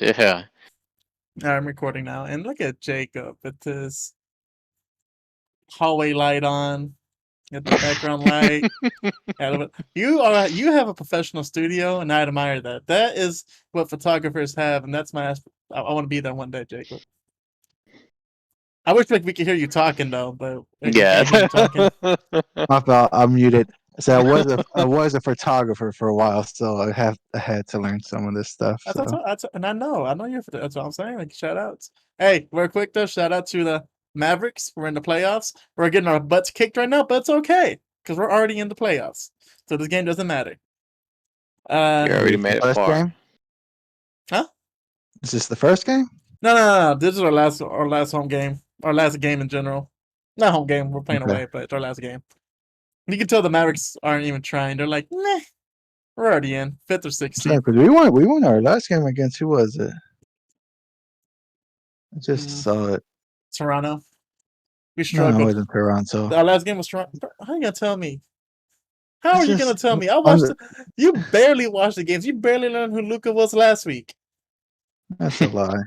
Yeah. I'm recording now, and look at Jacob with his hallway light on, get the background light. You have a professional studio, and I admire that. That is what photographers have, and that's my. I want to be there one day, Jacob. I wish we could hear you talking though, but we Yeah. can't hear you talking. My fault. I'm muted. So I was a photographer for a while, so I had to learn some of this stuff. And I know you're. That's what I'm saying. Like shout outs. Hey, real quick though, shout out to the Mavericks. We're in the playoffs. We're getting our butts kicked right now, but it's okay because we're already in the playoffs. So this game doesn't matter. You already made it first far. game? Huh? Is this the first game? No. This is our last home game. Our last game in general. Not home game. We're playing away, but it's our last game. You can tell the Mavericks aren't even trying. They're like, nah, we're already in 5th or 6th. Yeah, because we won our last game against who was it? I just saw it. Toronto. We struggled. No, it wasn't Toronto. Our last game was Toronto. How are you gonna tell me? How are you gonna tell me? I watched. You barely watched the games. You barely learned who Luka was last week. That's a lie.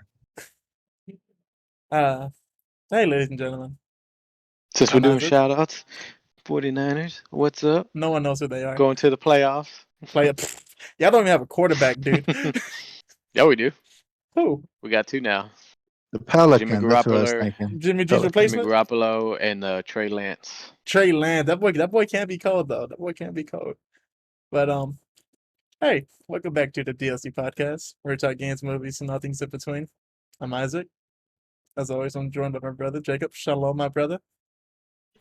Hey, ladies and gentlemen. Since we're doing shout outs, 49ers, what's up? No one knows who they are. Going to the playoffs. Y'all don't even have a quarterback, dude. Yeah, we do. Who? We got two now. The Pelicans. Jimmy That's what I was Garoppolo. thinking. Jimmy G's replacement? Jimmy Garoppolo and Trey Lance. Trey Lance. That boy can't be cold, though. That boy can't be cold. But, hey, welcome back to the DLC podcast, where we talk games, movies, and all things in between. I'm Isaac. As always, I'm joined by my brother, Jacob. Shalom, my brother.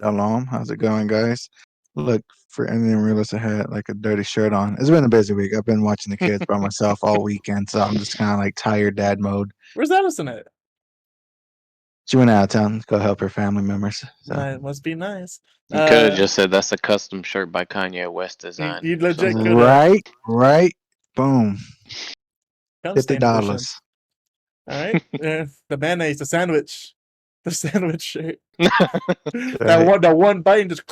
Shalom. How's it going, guys? Look, I didn't realize I had like a dirty shirt on. It's been a busy week. I've been watching the kids by myself all weekend, so I'm just kind of like tired dad mode. Where's Allison at? She went out of town to go help her family members. So. It must be nice. You could have just said that's a custom shirt by Kanye West design. You legit could have. Right. Boom. $50. All right. The mayonnaise, the sandwich shirt. that one bite and just.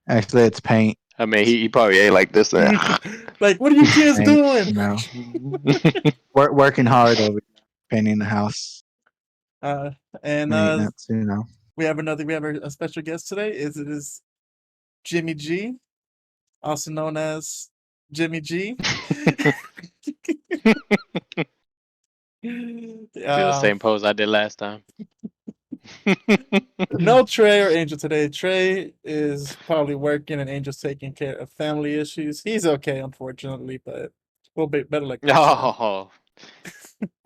Actually, it's paint. I mean, he probably ate like this. Like, what are you kids doing? No. Working hard over painting the house. We have a special guest today. It is Jimmy G, also known as Jimmy G. Do the same pose I did last time. No Trey or Angel today. Trey is probably working and Angel's taking care of family issues. He's okay, unfortunately, but we'll be better like that. Oh,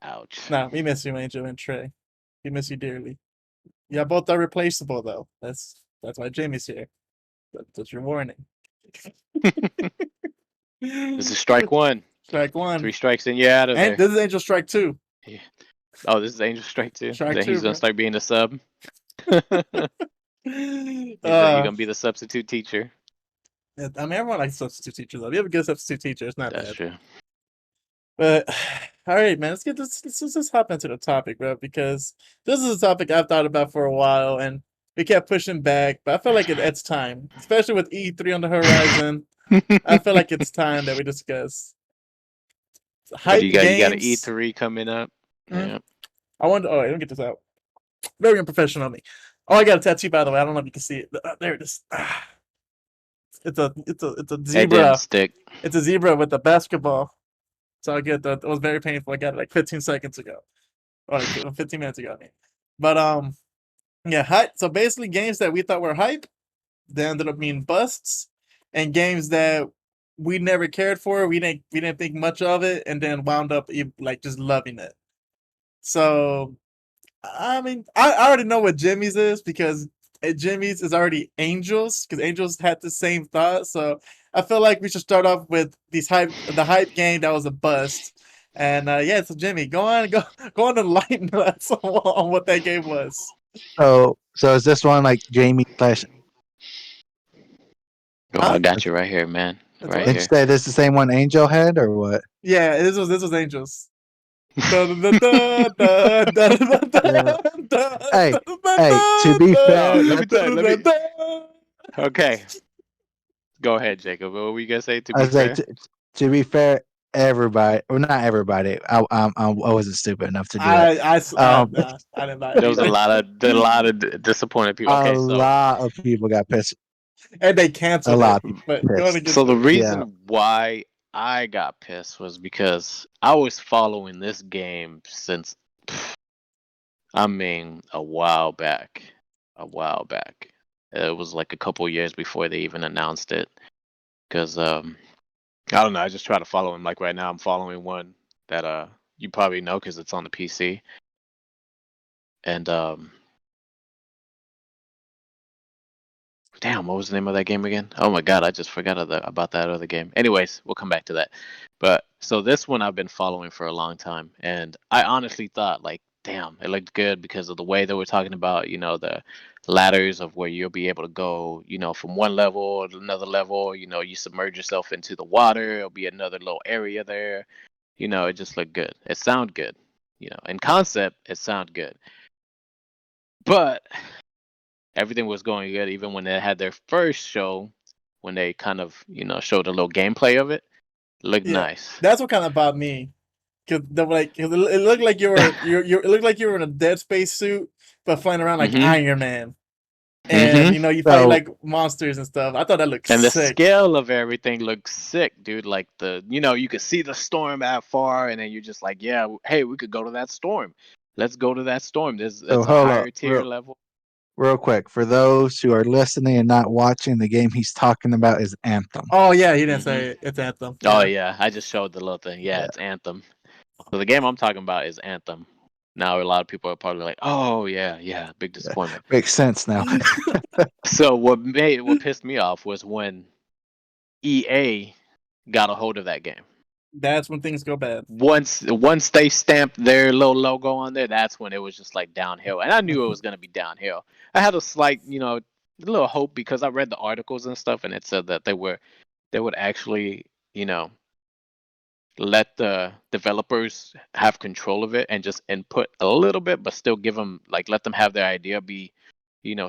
ouch. Nah, we miss you, Angel and Trey. We miss you dearly. Yeah, both are replaceable though. That's why Jamie's here. That's your warning. This is strike one. Strike one. 3 strikes and you're out of there. This is Angel strike 2. Yeah. Oh, this is Angel strike 2. Strike 2, he's gonna start being a sub. You're gonna be the substitute teacher. Yeah, I mean, everyone likes substitute teachers though. If you have a good substitute teacher, it's not That's bad. True. But all right, man, let's just hop into the topic, bro, because this is a topic I've thought about for a while, and we kept pushing back. But I feel like it's time, especially with E3 on the horizon. I feel like it's time that we discuss. You got an E3 coming up. Mm-hmm. Yeah. Let me get this out. Very unprofessional of me. Oh, I got a tattoo, by the way. I don't know if you can see it. There it is. It's a zebra. It didn't stick. It's a zebra with a basketball. So I get that. It was very painful. I got it like 15 seconds ago, or like 15 minutes ago. I mean, but yeah, hype. So basically, games that we thought were hype, they ended up being busts, and games that we never cared for, we didn't think much of it, and then wound up like just loving it. So, I mean, I already know what Jimmy's is because Jimmy's is already Angels, because Angels had the same thought. So I feel like we should start off with the hype game that was a bust. And yeah, so Jimmy, go on and enlighten us on what that game was. So is this one like Jamie / I got you right here, man. Right here. Say this the same one Angel had or what? Yeah, this was Angels. Hey, to be fair, okay. Go ahead, Jacob. What were you gonna say? To be fair, everybody, well, not everybody. I wasn't stupid enough to do it. I didn't buy it There was a either. lot of disappointed people. A Okay, so lot of people got pissed. And they A canceled lot it. of people But go on pissed. and get so the to it. reason why I got pissed was because I was following this game since, I mean, a while back. A while back. It was like a couple years before they even announced it. Because I don't know. I just try to follow him. Like right now, I'm following one that you probably know because it's on the PC. And damn, what was the name of that game again? Oh my god, I just forgot about that other game. Anyways, we'll come back to that. But so this one I've been following for a long time, and I honestly thought like, damn, it looked good because of the way they were talking about, the ladders of where you'll be able to go, from one level to another level. You submerge yourself into the water. It'll be another little area there. It just looked good. It sounded good. In concept, it sounded good. But everything was going good, even when they had their first show, when they kind of, showed a little gameplay of it. Looked nice. That's what kind of bothered me. Cause it looked like it looked like you were in a Dead Space suit, but flying around like Iron Man. And you fight like monsters and stuff. I thought that looked and sick. The scale of everything looked sick, dude. Like you could see the storm that far, and then you're just like, yeah, hey, we could go to that storm. Let's go to that storm. It's a higher tier level. Real quick, for those who are listening and not watching, the game he's talking about is Anthem. Oh yeah, he didn't say it. It's Anthem. Oh yeah, I just showed the little thing. Yeah, it's Anthem. So the game I'm talking about is Anthem. Now a lot of people are probably like, "Oh yeah, big disappointment." Makes sense now. So what pissed me off was when EA got a hold of that game. That's when things go bad. Once they stamped their little logo on there, that's when it was just like downhill. And I knew it was gonna be downhill. I had a slight, little hope because I read the articles and stuff, and it said that they would actually, let the developers have control of it and just input a little bit, but still give them let them have their idea be,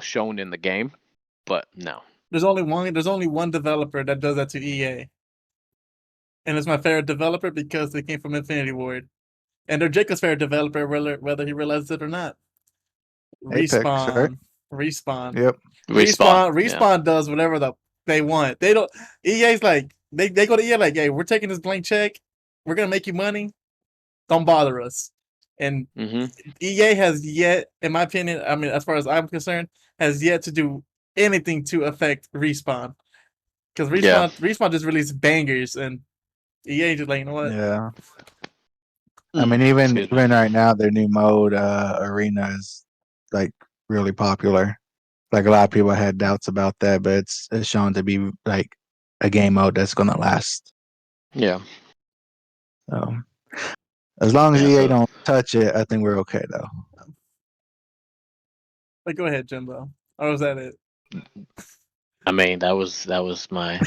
shown in the game. But no. There's only one developer that does that to EA. And it's my favorite developer because they came from Infinity Ward. And they're Jacob's favorite developer, whether he realizes it or not. Respawn. Apex, right? Respawn. Yep. Respawn does whatever they want. They don't. EA's like they go to EA like, hey, we're taking this blank check. We're gonna make you money. Don't bother us. And EA has yet, in my opinion, I mean, as far as I'm concerned, has yet to do anything to affect Respawn. Because Respawn just released bangers, and EA just like, you know what? Yeah. I mean, even right now, their new mode, Arena, is like really popular. Like a lot of people had doubts about that, but it's shown to be like a game mode that's gonna last. Yeah. So as long as EA don't touch it, I think we're okay though. But go ahead, Jimbo. Or was that it? I mean, that was my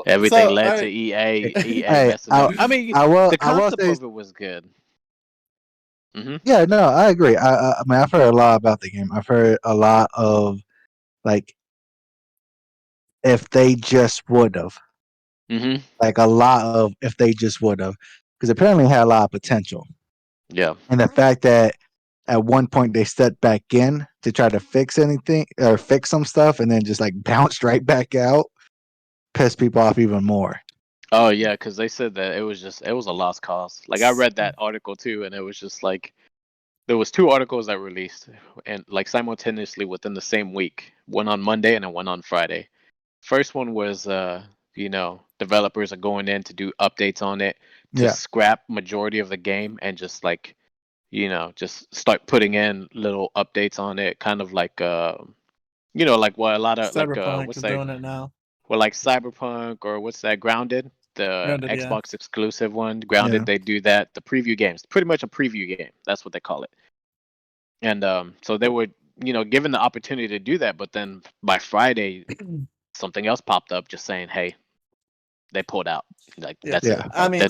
everything led to EA messing up. I mean, the concept of it was good. Yeah, no, I agree. I mean, I've heard a lot about the game. I've heard a lot of like if they just would have. Like a lot of if they just would have, because apparently it had a lot of potential. Yeah. And the fact that at one point they stepped back in to try to fix anything or fix some stuff and then just like bounced right back out pissed people off even more. Oh yeah, because they said that it was a lost cause. Like I read that article too, and it was just like there was 2 articles that released and like simultaneously within the same week, one on Monday and then one on Friday. First one was developers are going in to do updates on it to scrap majority of the game and just like just start putting in little updates on it, kind of like like what a lot of Cyberpunk what's is that doing it now. Well, like Cyberpunk or what's that, Grounded, the Xbox exclusive one, Grounded. They do that. The preview games, pretty much a preview game. That's what they call it. And so they were, given the opportunity to do that, but then by Friday, something else popped up, just saying, "Hey, they pulled out." Like that's it. I mean,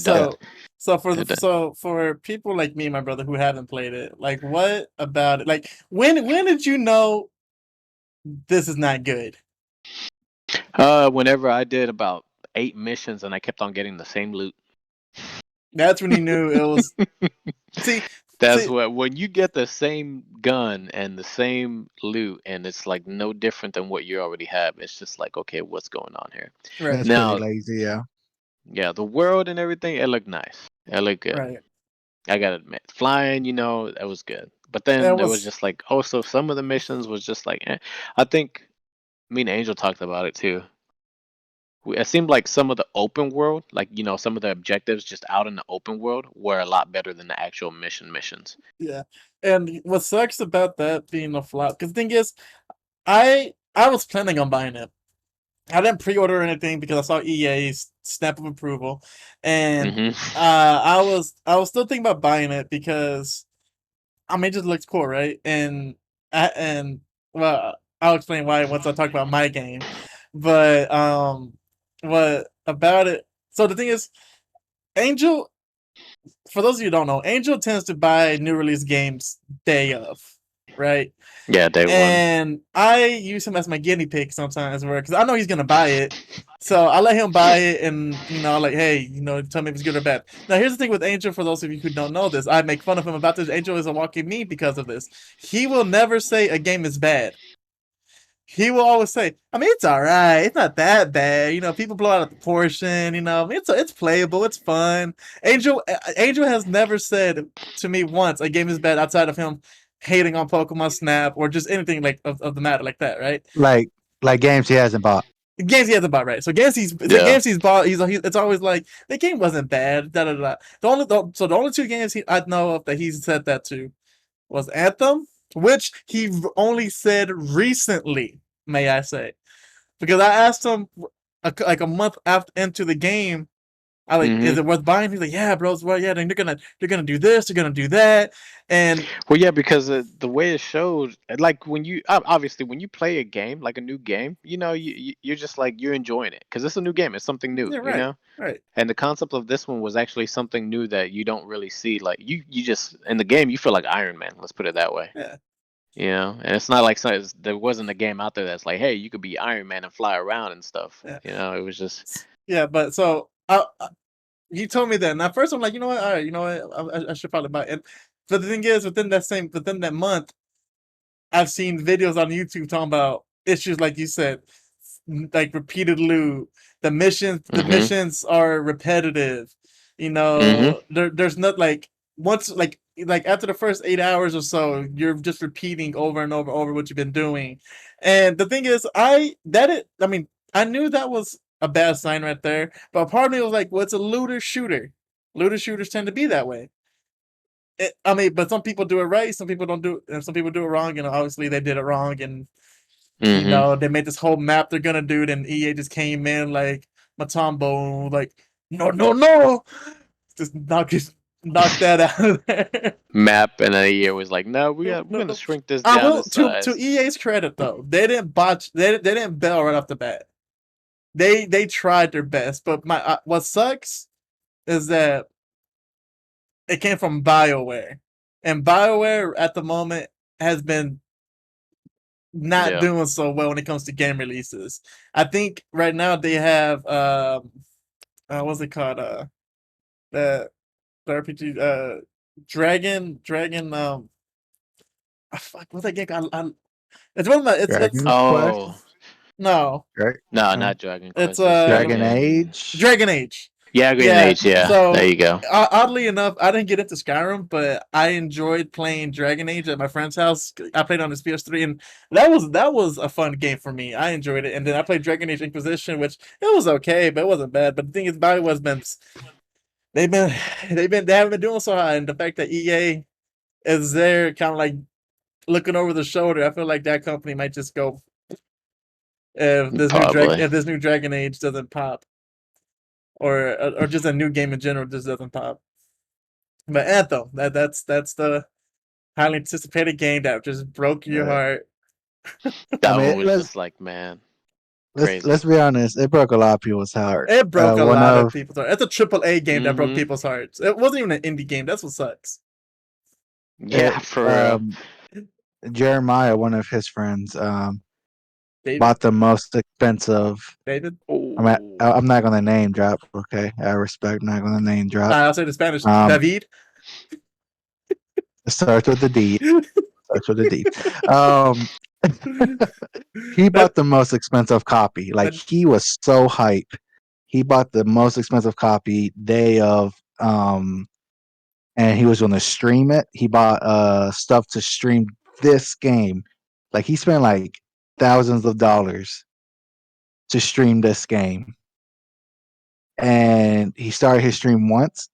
for people like me, and my brother, who haven't played it, like, what about it? Like, when did you know this is not good? Whenever I did about 8 missions and I kept on getting the same loot. That's when he knew it was. See, That's see, what when you get the same gun and the same loot, and it's like no different than what you already have. It's just like, okay, what's going on here? right, That's pretty Now, lazy, yeah. yeah, the world and everything, it looked nice. It looked good. right. I gotta admit, flying, that was good. But It then there was was, just like, also some of the missions was just like, I think me and Angel talked about it too. It seemed like some of the open world, like some of the objectives just out in the open world, were a lot better than the actual missions. yeah. And what sucks about that being a flop, because the thing is, I was planning on buying it. I didn't pre-order anything because I saw EA's stamp of approval, and Hmm. I was still thinking about buying it because I mean it just looks cool, right? And well, I'll explain why once I talk about my game. But what about it? So the thing is, Angel. For those of you who don't know, Angel tends to buy new release games day of, right? Yeah, day one. And I use him as my guinea pig sometimes, where because I know he's gonna buy it, so I let him buy it, and like, hey, tell me if it's good or bad. Now, here's the thing with Angel. For those of you who don't know this, I make fun of him about this. Angel is a walking meme because of this. He will never say a game is bad. He will always say, I mean, it's all right. It's not that bad. People blow out of proportion. It's playable. It's fun. Angel has never said to me once a game is bad outside of him hating on Pokemon Snap or just anything like of the matter like that, right? Like games he hasn't bought. Games he hasn't bought, right? So the Yeah. games he's bought, it's always like the game wasn't bad. Da da da. The only two games I know of that he's said that to was Anthem, which he only said recently, may I say, because I asked him like a month after into the game. I like, Hmm. is it worth buying? He's like, yeah, bro, it's well, yeah. Then they're gonna do this, they're gonna do that, and Well, yeah, because the way it showed, like when you obviously when you play a game, like a new game, you're just like you're enjoying it because it's a new game, it's something new, yeah, right, right, And the concept of this one was actually something new that you don't really see. Like you just in the game, you feel like Iron Man. Let's put it that way. yeah, And it's not like there wasn't a game out there that's like, hey, you could be Iron Man and fly around and stuff. yeah, It was just. yeah. But so he told me that, and at first I'm like, you know what, all right, you know what, I should probably buy it. But the thing is, within that month, I've seen videos on YouTube talking about issues like you said, like repeated loot. The Hmm. missions are repetitive. Hmm. There's not like once like after the first 8 hours or so, you're just repeating over and over what you've been doing. And the thing is, I mean, I knew that was a bad sign right there, but part of me was like, well, it's a looter shooter. Looter shooters tend to be that way. I mean, but some people do it right, some people don't do it, and some people do it wrong. Obviously they did it wrong, and Hmm. they made this whole map they're gonna do it, and EA just came in like Matumbo, like no, no, no, just knock that out of there. Map, and then a year was like, no, No, we're no, gonna no. shrink this I down will in to size. EA's credit though, they didn't botch. They didn't bail right off the bat. They tried their best, but what sucks is that it came from BioWare, and BioWare at the moment has been not Yeah. doing so well when it comes to game releases. I think right now they have what's it called? The RPG Dragon fuck, what's that game called? It's one of the it's Dragon Quest, Oh no. no, no. not Dragon It's Quest. It's Dragon freaking. Age. Dragon Age. Yeah, Green Yeah. Age. Yeah, there So you go. oddly enough, I didn't get into Skyrim, but I enjoyed playing Dragon Age at my friend's house. I played on his PS3, and that was a fun game for me. I enjoyed it, and then I played Dragon Age Inquisition, which it was okay, but it wasn't bad. But the thing is, BioWare's been they've been they haven't been doing so hot, and the fact that EA is there, kind of like looking over the shoulder, I feel like that company might just go Probably. if this new Dragon Age doesn't pop, or just a new game in general just doesn't pop. But Anthem, that's the highly anticipated game that just broke your Uh, heart. I That one mean, was let's just like, man, let's crazy. let's be honest. It broke a lot of people's heart. It broke a One lot of of people's hearts. It's a triple A game that broke Hmm. people's hearts. It wasn't even an indie game. That's what sucks. Yeah, it, for real. Jeremiah, one of his friends, David. bought the most expensive. David. I'm not gonna name drop. Okay, I respect. Not gonna name drop. I'll say the Spanish. David. It starts with the D. Starts with the D. He bought the most expensive copy. Like he was so hype. He bought the most expensive copy day of, and he was going to stream it. He bought stuff to stream this game. Like he spent like thousands of dollars to stream this game. And he started his stream once,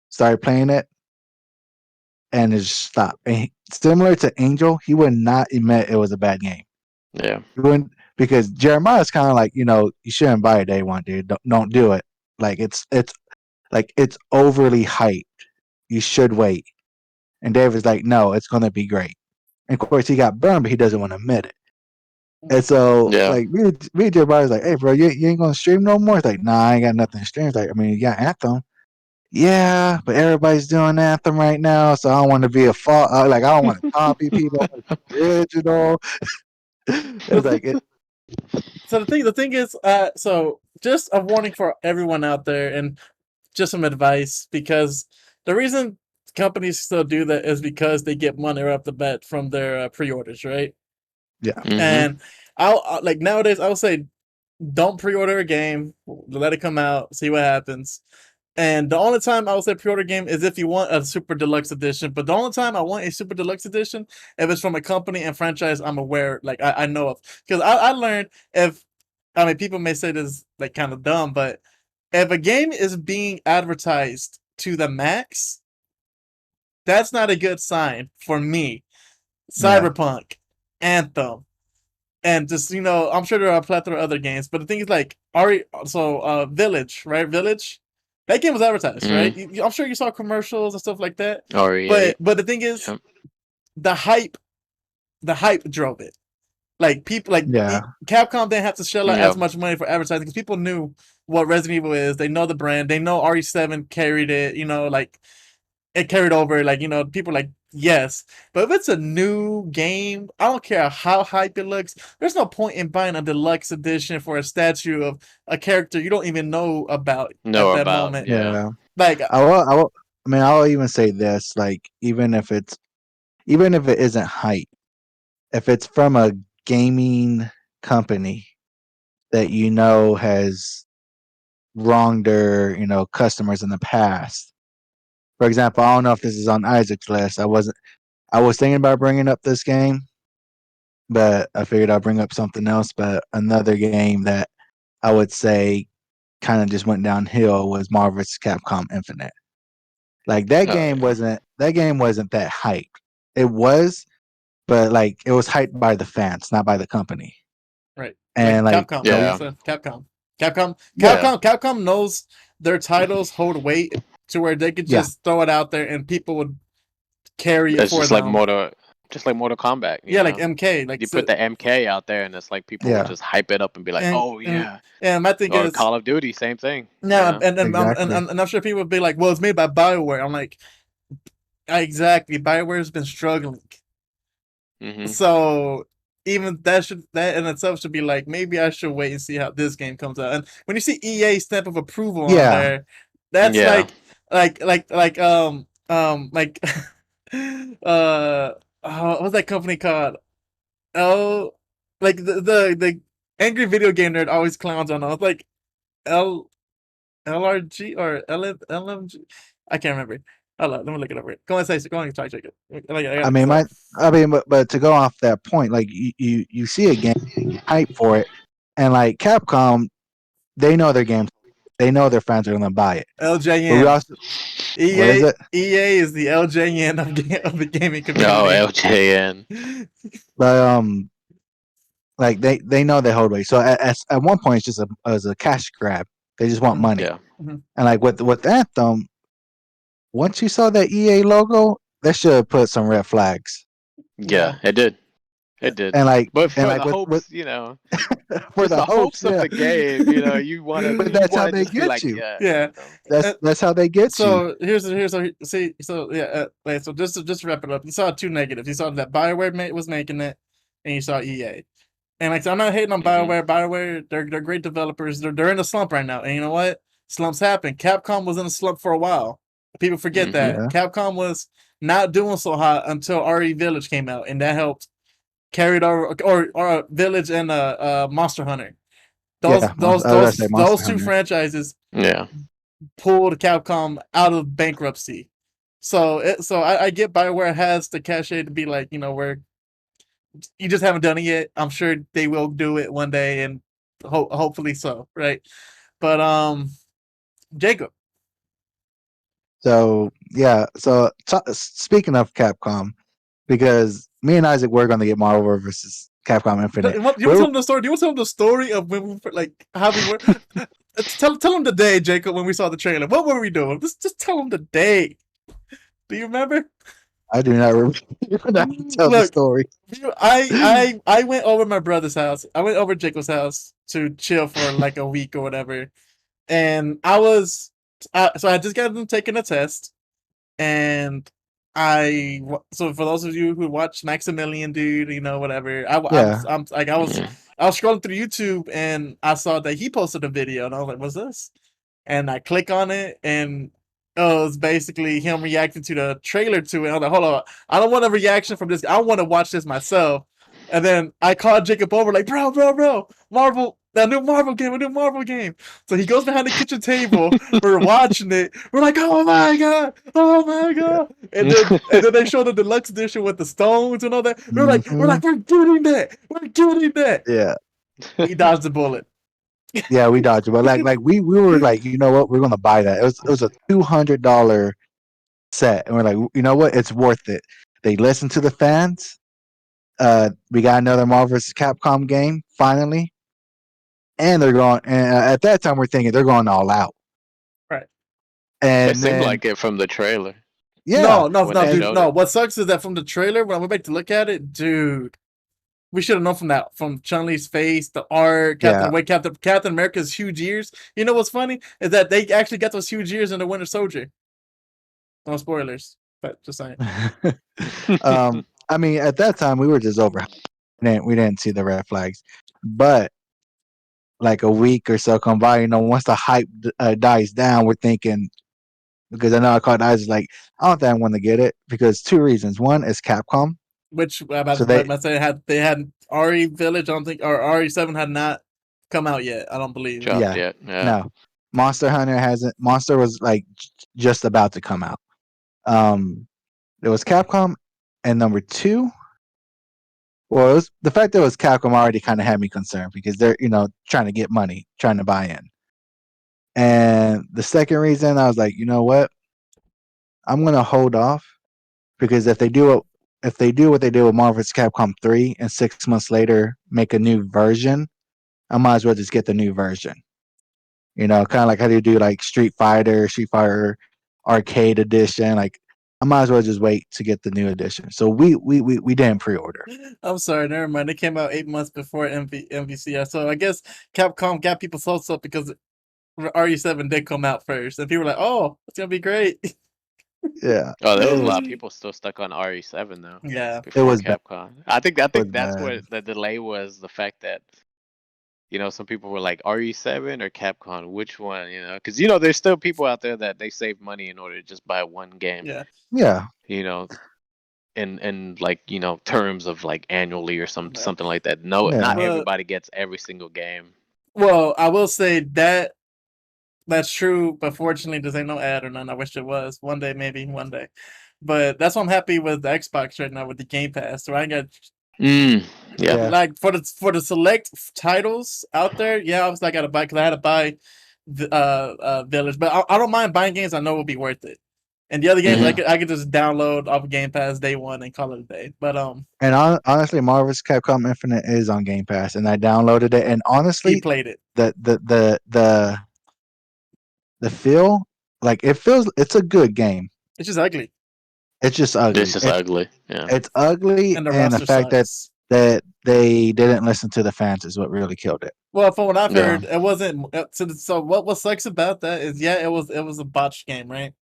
started playing it, and it just stopped. And similar to Angel, he would not admit it was a bad game. Yeah. He wouldn't, because Jeremiah's kind of like, you shouldn't buy it day one, dude. Don't do it. Like it's overly hyped. You should wait. And David's like, no, it's gonna be great. And of course he got burned, but he doesn't want to admit it. And so like me and Jeremiah's like, hey bro, you ain't gonna stream no more? It's like, nah, I ain't got nothing to stream. It's like, I mean, you got Anthem. Yeah, but everybody's doing Anthem right now, so I don't want to be a fault. Like I don't want to copy people. I want to be original. It's like it. So the thing is, so just a warning for everyone out there, and just some advice, because the reason companies still do that is because they get money right off the bat from their pre-orders, right? Yeah. Mm-hmm. And I'll like nowadays I would say don't pre-order a game, let it come out, see what happens. And the only time I would say pre-order game is if you want a super deluxe edition. But the only time I want a super deluxe edition if it's from a company and franchise I'm aware, like I know of. Because I learned people may say this like kind of dumb, but if a game is being advertised to the max, that's not a good sign for me. Cyberpunk, Anthem, and just I'm sure there are a plethora of other games, but the thing is like Village, right? Village. That game was advertised, right? I'm sure you saw commercials and stuff like that. But the thing is, the hype drove it. Like people, Capcom didn't have to shell out as much money for advertising because people knew what Resident Evil is. They know the brand. They know RE7 carried it. Like it carried over. Like people like yes. But if it's a new game, I don't care how hype it looks. There's no point in buying a deluxe edition for a statue of a character you don't even know about at that moment. Yeah. Like I'll even say this. Like even if it isn't hype, if it's from a gaming company that has wronged their customers in the past. For example, I don't know if this is on Isaac's list. I was thinking about bringing up this game, but I figured I'd bring up something else. But another game that I would say kind of just went downhill was Marvel vs. Capcom Infinite. Like that game wasn't that hyped. It was, but like it was hyped by the fans, not by the company. Right. And like Capcom. Capcom knows their titles hold weight to where they could just throw it out there and people would carry it for them. Just like Mortal Kombat. Like MK. Like you put the MK out there and it's like people would just hype it up and be like, And my thing is Call of Duty, same thing. No, and I'm sure people would be like, well, it's made by BioWare. I'm like, exactly. BioWare's been struggling. Mm-hmm. So even that in itself should be like, maybe I should wait and see how this game comes out. And when you see EA stamp of approval on there, that's what's that company called? Like the angry video game nerd always clowns on. It's like LRG or LMG. I can't remember. Let me look it up. Go and try to check it. But to go off that point, like you see a game hype for it, and like Capcom, they know their games, they know their fans are gonna buy it. LJN. EA is the LJN of the gaming community. No, LJN. But like they know they hold weight. So at one point, it's just as a cash grab. They just want money. Yeah. And like with Anthem, once you saw that EA logo, that should have put some red flags. Yeah, it did. It did. And like, but for the hopes, for the hopes of the game, you want to. But that's how they get you. Yeah. That's how they get you. So just to wrap it up, you saw two negatives. You saw that BioWare was making it, and you saw EA. And like I'm not hating on Mhm. BioWare. BioWare, they're great developers. They're in a slump right now. And you know what? Slumps happen. Capcom was in a slump for a while. People forget Mhm. that. Yeah. Capcom was not doing so hot until RE Village came out, and that helped carried over or Village and Monster Hunter. Those Yeah. I those was gonna say those Monster those two Hunter. franchises Yeah. pulled Capcom out of bankruptcy. So I get BioWare has the cachet to be like, you know, where you just haven't done it yet. I'm sure they will do it one day, and hopefully so, right? But Jacob, So yeah. So speaking of Capcom, because me and Isaac were gonna get Marvel versus Capcom do Infinite. you want to We're tell them the story? Do you want to tell them the story of when we like how we were? Tell them the day, Jacob, when we saw the trailer. What were we doing? Just tell them the day. Do you remember? I do not remember. You don't have to tell the Look, story. I went over my brother's house. I went over Jacob's house to chill for like a week or whatever, and so I just got them taking a test, and so for those of you who watch Maximilian, dude, you know whatever. Yeah. I'm like Yeah. I was scrolling through YouTube and I saw that he posted a video, and I was like, "What's this?" And I click on it, and oh, it's basically him reacting to the trailer to it. I'm like, hold on, I don't want a reaction from this. I want to watch this myself. And then I called Jacob over, like, bro, Marvel, a new Marvel game. So he goes behind the kitchen table. We're watching it. We're like, oh my Yeah. god! And then they show the deluxe edition with the stones and all that. Hmm. We're getting that. Yeah. He dodged the bullet. Yeah, we dodged it. But like we were like, you know what, we're gonna buy that. It was a $200 set. And we're like, you know what, it's worth it. They listened to the fans. We got another Marvel vs. Capcom game, finally. And they're going and at that time we're thinking they're going all out. Right. It And seemed then like it from the trailer yeah. when they And Dude, showed no. it. What sucks is that from the trailer, when I went back to look at it, dude, we should have known from that, from Chun-Li's face, the art, yeah. Captain America's huge ears. You know what's funny is that they actually got those huge ears in the Winter Soldier. No spoilers, but just saying. I mean, at that time we were just over. We didn't see the red flags, but like a week or so come by, once the hype dies down, we're thinking because I know I called eyes like I don't think I want to get it because two reasons. One is Capcom, Which so they I say they had RE Village. I don't think, or RE7 had not come out yet. I don't believe. Dropped yeah, yet. Yeah. no, Monster Hunter hasn't. Monster was like just about to come out. It was Capcom, and number two. Well, it was, the fact that it was Capcom already kind of had me concerned because they're trying to get money, trying to buy in. And the second reason, I was like, you know what? I'm gonna hold off because if they do what they did with Marvel vs. Capcom 3 and 6 months later make a new version, I might as well just get the new version. Kind of like how they do like Street Fighter Arcade Edition. Like I might as well just wait to get the new edition. So we didn't pre-order. I'm sorry, never mind. It came out 8 months before MVC. So I guess Capcom got people's hopes up because RE7 did come out first, and people were like, "Oh, it's gonna be great." Yeah, Oh, there it was a lot was of people still stuck on RE7 though Yeah, it before was bad. Capcom. I think It was that's bad. what the delay was. The fact that some people were like RE7 or Capcom, which one? Because there's still people out there that they save money in order to just buy one game. yeah. Yeah, You know, in like terms of like annually or Yeah. something like that. No, not yeah. But everybody gets every single game. well, I will say that that's true, but fortunately, there's ain't no ad or none. I wish it was. One day, maybe one day. But that's why I'm happy with the Xbox right now with the Game Pass. So I got Mm, yeah. Yeah. like for the select titles out there. Yeah, obviously I got to buy because I had to buy the Village, but I don't mind buying games I know will be worth it. And the other games Mhm. I could just download off of Game Pass day one and call it a day. But And honestly, Marvel's Capcom Infinite is on Game Pass, and I downloaded it. And he honestly, played it. the feel, like it's a good game. It's just ugly, It's just This ugly. is ugly. Yeah. It's ugly, and the and the roster fact that sucks. that they didn't listen to the fans is what really killed it. Well, from what I've Yeah. heard, it wasn't. So what sucks about that is, yeah, it was a botched game, right?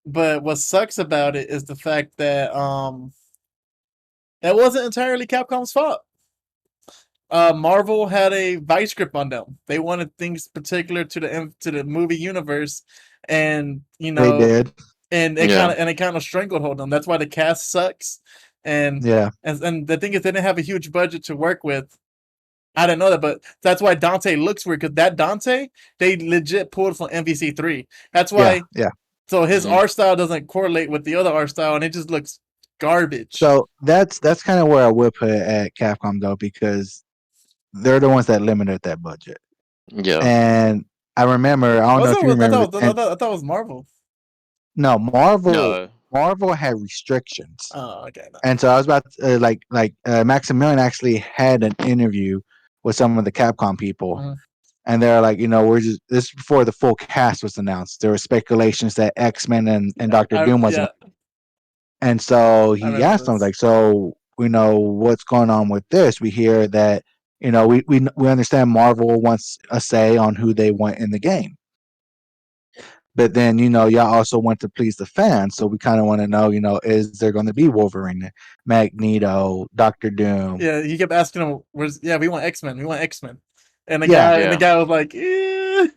But what sucks about it is the fact that it wasn't entirely Capcom's fault. Marvel had a vice grip on them. They wanted things particular to the movie universe, and they did. and it kind of stranglehold them. That's why the cast sucks. And Yeah, and the thing is, they didn't have a huge budget to work with. I didn't know that, but that's why Dante looks weird, because that Dante they legit pulled from MVC3. That's why. yeah. So his art style doesn't correlate with the other art style, and it just looks garbage. So that's kind of where I would put it at Capcom though, because they're the ones that limited that budget. Yeah. And I remember, I don't know if you remember. I thought it was Marvel. No, Marvel had restrictions. Oh, okay. No. And so I was about to, Maximilian actually had an interview with some of the Capcom people. And they're like, this is before the full cast was announced. There were speculations that X-Men and Doctor Doom wasn't. Yeah. And so he asked them, like, so, what's going on with this? We hear that, we understand Marvel wants a say on who they want in the game. But then, y'all also want to please the fans. So we kind of want to know, is there going to be Wolverine, Magneto, Doctor Doom? Yeah, he kept asking him, we want X-Men. We want X-Men. And the guy was like, eh.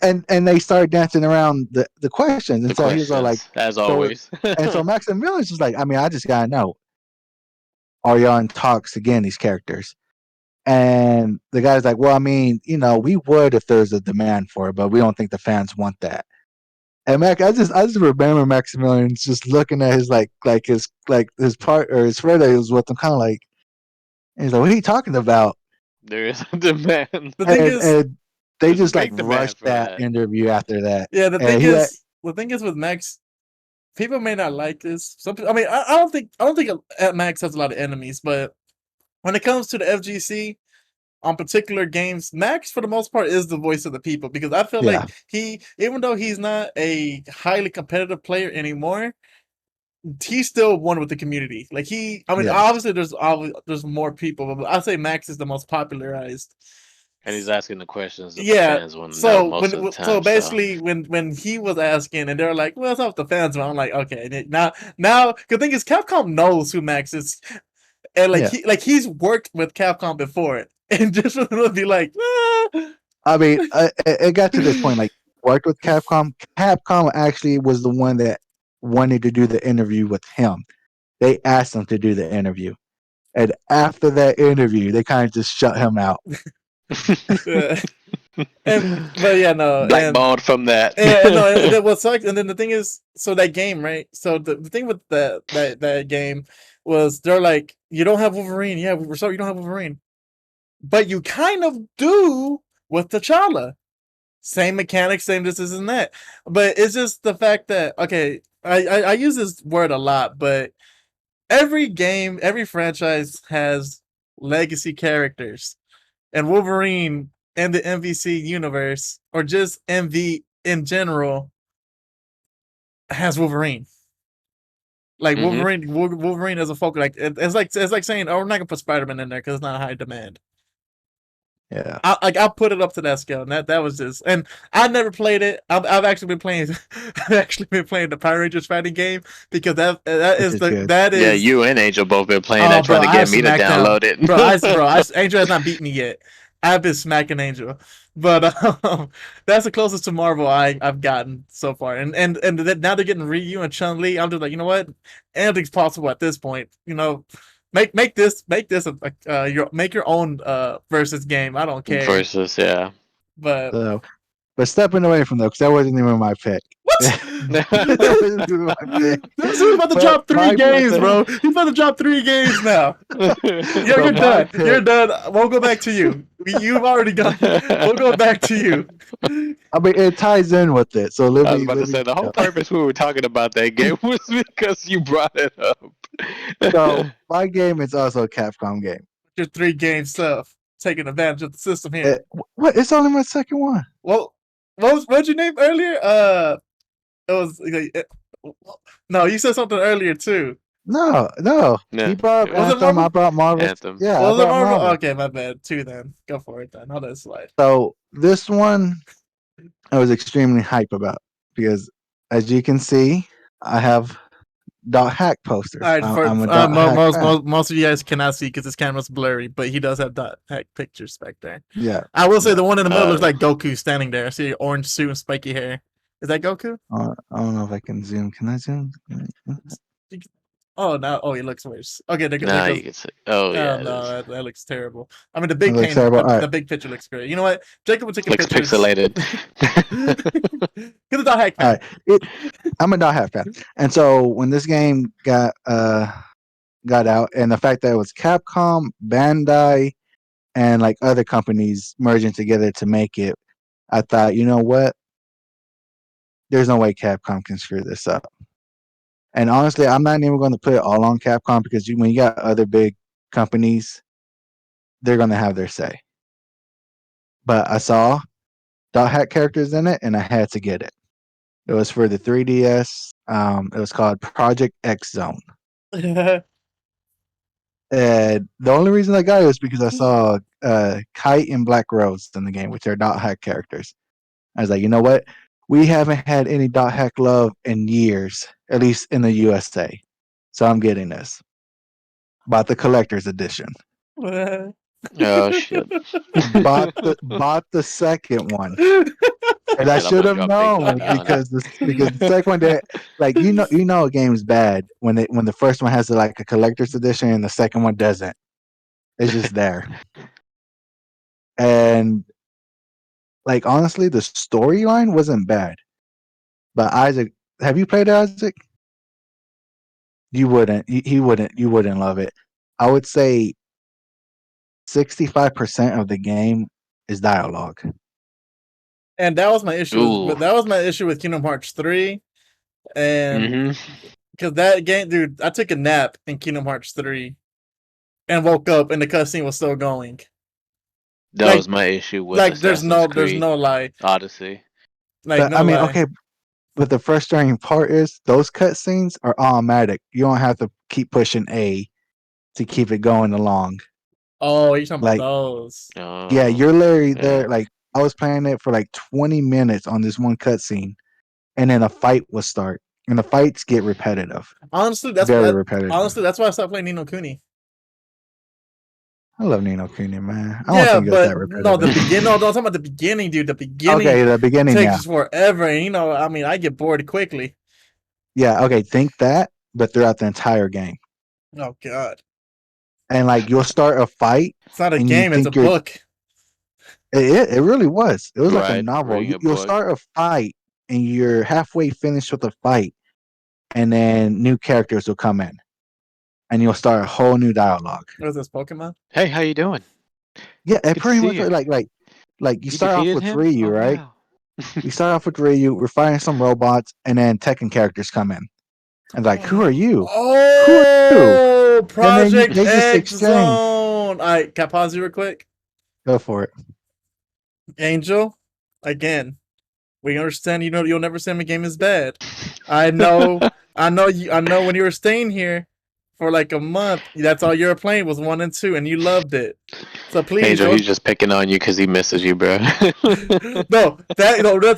And they started dancing around the questions. And so he was all like, as always. And so Maximilian's just like, I just got to know, are y'all in talks again, these characters? And the guy's like, well, we would if there's a demand for it, but we don't think the fans want that. And I just remember Maximilian's just looking at his his part or his friend that was with him, kind of like, he's like, what are you talking about? There is a demand. The thing is, and they just like rushed that interview after that. Yeah, the thing is with Max, people may not like this. I don't think Max has a lot of enemies, but when it comes to the FGC on particular games, Max for the most part is the voice of the people, because I feel like even though he's not a highly competitive player anymore, he's still one with the community. Like obviously there's more people, but I say Max is the most popularized. And he's asking the questions that the fans want to know most of the time. So basically, when he was asking, and they're like, "Well, it's not what the fans want," I'm like, "Okay." Now, the thing is, Capcom knows who Max is, and he's worked with Capcom before, and just for them to be like, it got to this point. Like, worked with Capcom. Capcom actually was the one that wanted to do the interview with him. They asked him to do the interview, and after that interview, they kind of just shut him out. Blackballed from that. And what sucks, and then the thing is, so that game, right? So the thing with that game was, they're like, you don't have Wolverine. Yeah, we're sorry you don't have Wolverine, but you kind of do with T'Challa. Same mechanics, same this and that. But it's just the fact that, okay, I use this word a lot, but every game, every franchise has legacy characters. And Wolverine and the MVC universe, or just MV in general, has Wolverine. Like Wolverine as a focal. Like it's like saying, "Oh, we're not gonna put Spider-Man in there because it's not a high demand." Yeah, I put it up to that scale, and that was just. And I never played it. I've actually been playing. The Power Rangers fighting game, because that is. Yeah, you and Angel both been playing that, trying to get me to download it. Angel has not beat me yet. I've been smacking Angel, but that's the closest to Marvel I've gotten so far. And now they're getting Ryu and Chun-Li. I'm just like, you know what? Anything's possible at this point. Make this make your own versus game. I don't care. Versus, yeah. But stepping away from that, because that wasn't even my pick. What? This is about to drop 3 games, bro. He's about to drop 3 games now. You're done. You're done. We'll go back to you. You've already gone. We'll go back to you. It ties in with it. So I was about to say, the whole purpose we were talking about that game was because you brought it up. So my game is also a Capcom game. Your 3 game stuff. Taking advantage of the system here. What? It's only my second one. Well, what'd you name earlier? It was no. You said something earlier too. No. Yeah. He brought Anthem. I brought Marvel. Anthem. Yeah, was it Marvel? Okay, my bad. 2 then. Go for it then. I'll let it slide. So this one, I was extremely hype about, because, as you can see, I have dot hack posters. All right, I'm a dot hack fan. most of you guys cannot see because this camera's blurry, but he does have dot hack pictures back there. Yeah, I will say the one in the middle looks like Goku standing there. I see an orange suit and spiky hair. Is that Goku? I don't know if I can zoom. Can I zoom? Oh no! Oh, he looks worse. Okay, Nah, you can see. Oh yeah, no, that looks terrible. I mean, the big looks paint, terrible. the big picture looks great. You know what? Jacob will take looks pictures. pixelated. Get the dot hack fan. All right. I'm a dot hack fan, and so when this game got out, and the fact that it was Capcom, Bandai, and like other companies merging together to make it, I thought, you know what? There's no way Capcom can screw this up. And honestly, I'm not even going to put it all on Capcom because when you got other big companies, they're going to have their say. But I saw dot hack characters in it, and I had to get it. It was for the 3DS. It was called Project X Zone. And the only reason I got it was because I saw Kite and Black Rose in the game, which are dot hack characters. I was like, you know what? We haven't had any dot hack love in years, at least in the USA. So I'm getting this. Bought the collector's edition. Oh shit! Bought the second one. And I should have known because the second one that like you know a game's bad when the first one has like a collector's edition and the second one doesn't. It's just there. And like honestly, the storyline wasn't bad. But Isaac, have you played Isaac? You wouldn't. You wouldn't love it. I would say 65% of the game is dialogue. And that was my issue. Ooh. But that was my issue with Kingdom Hearts 3. And because that game, dude, I took a nap in Kingdom Hearts 3 and woke up and the cutscene was still going. That was my issue with there's no lie. Odyssey. Like but, lie. Okay, but the frustrating part is those cutscenes are automatic. You don't have to keep pushing A to keep it going along. Oh, you're talking about those? Yeah, you're literally there. Like I was playing it for like 20 minutes on this one cutscene, and then a fight will start, and the fights get repetitive. Honestly, that's repetitive. Honestly, that's why I stopped playing Ni no Kuni. I love Ni no Kuni, man. I don't think it's that repetitive. No, the beginning. No, I'm talking about the beginning, dude. The beginning. Okay, the beginning takes forever, and I mean, I get bored quickly. Yeah. Okay. Think that, but throughout the entire game. Oh God. And like you'll start a fight. It's not a game; it's a book. It really was. It was like a novel. You'll start a fight, and you're halfway finished with the fight, and then new characters will come in. And you'll start a whole new dialogue. What is this, Pokemon? Hey, how you doing? Yeah, it pretty much like you start off with Ryu, right? Wow. You start off with Ryu. We're fighting some robots, and then Tekken characters come in, and like, who are you? Oh, who are you? Project X Zone. All right, can I pause you real quick? Go for it. Angel, again, we understand. You'll never say my game is bad. I know. I know when you were staying here for like a month, that's all you were playing was 1 and 2, and you loved it. So please, Angel, he's just picking on you because he misses you, bro. That's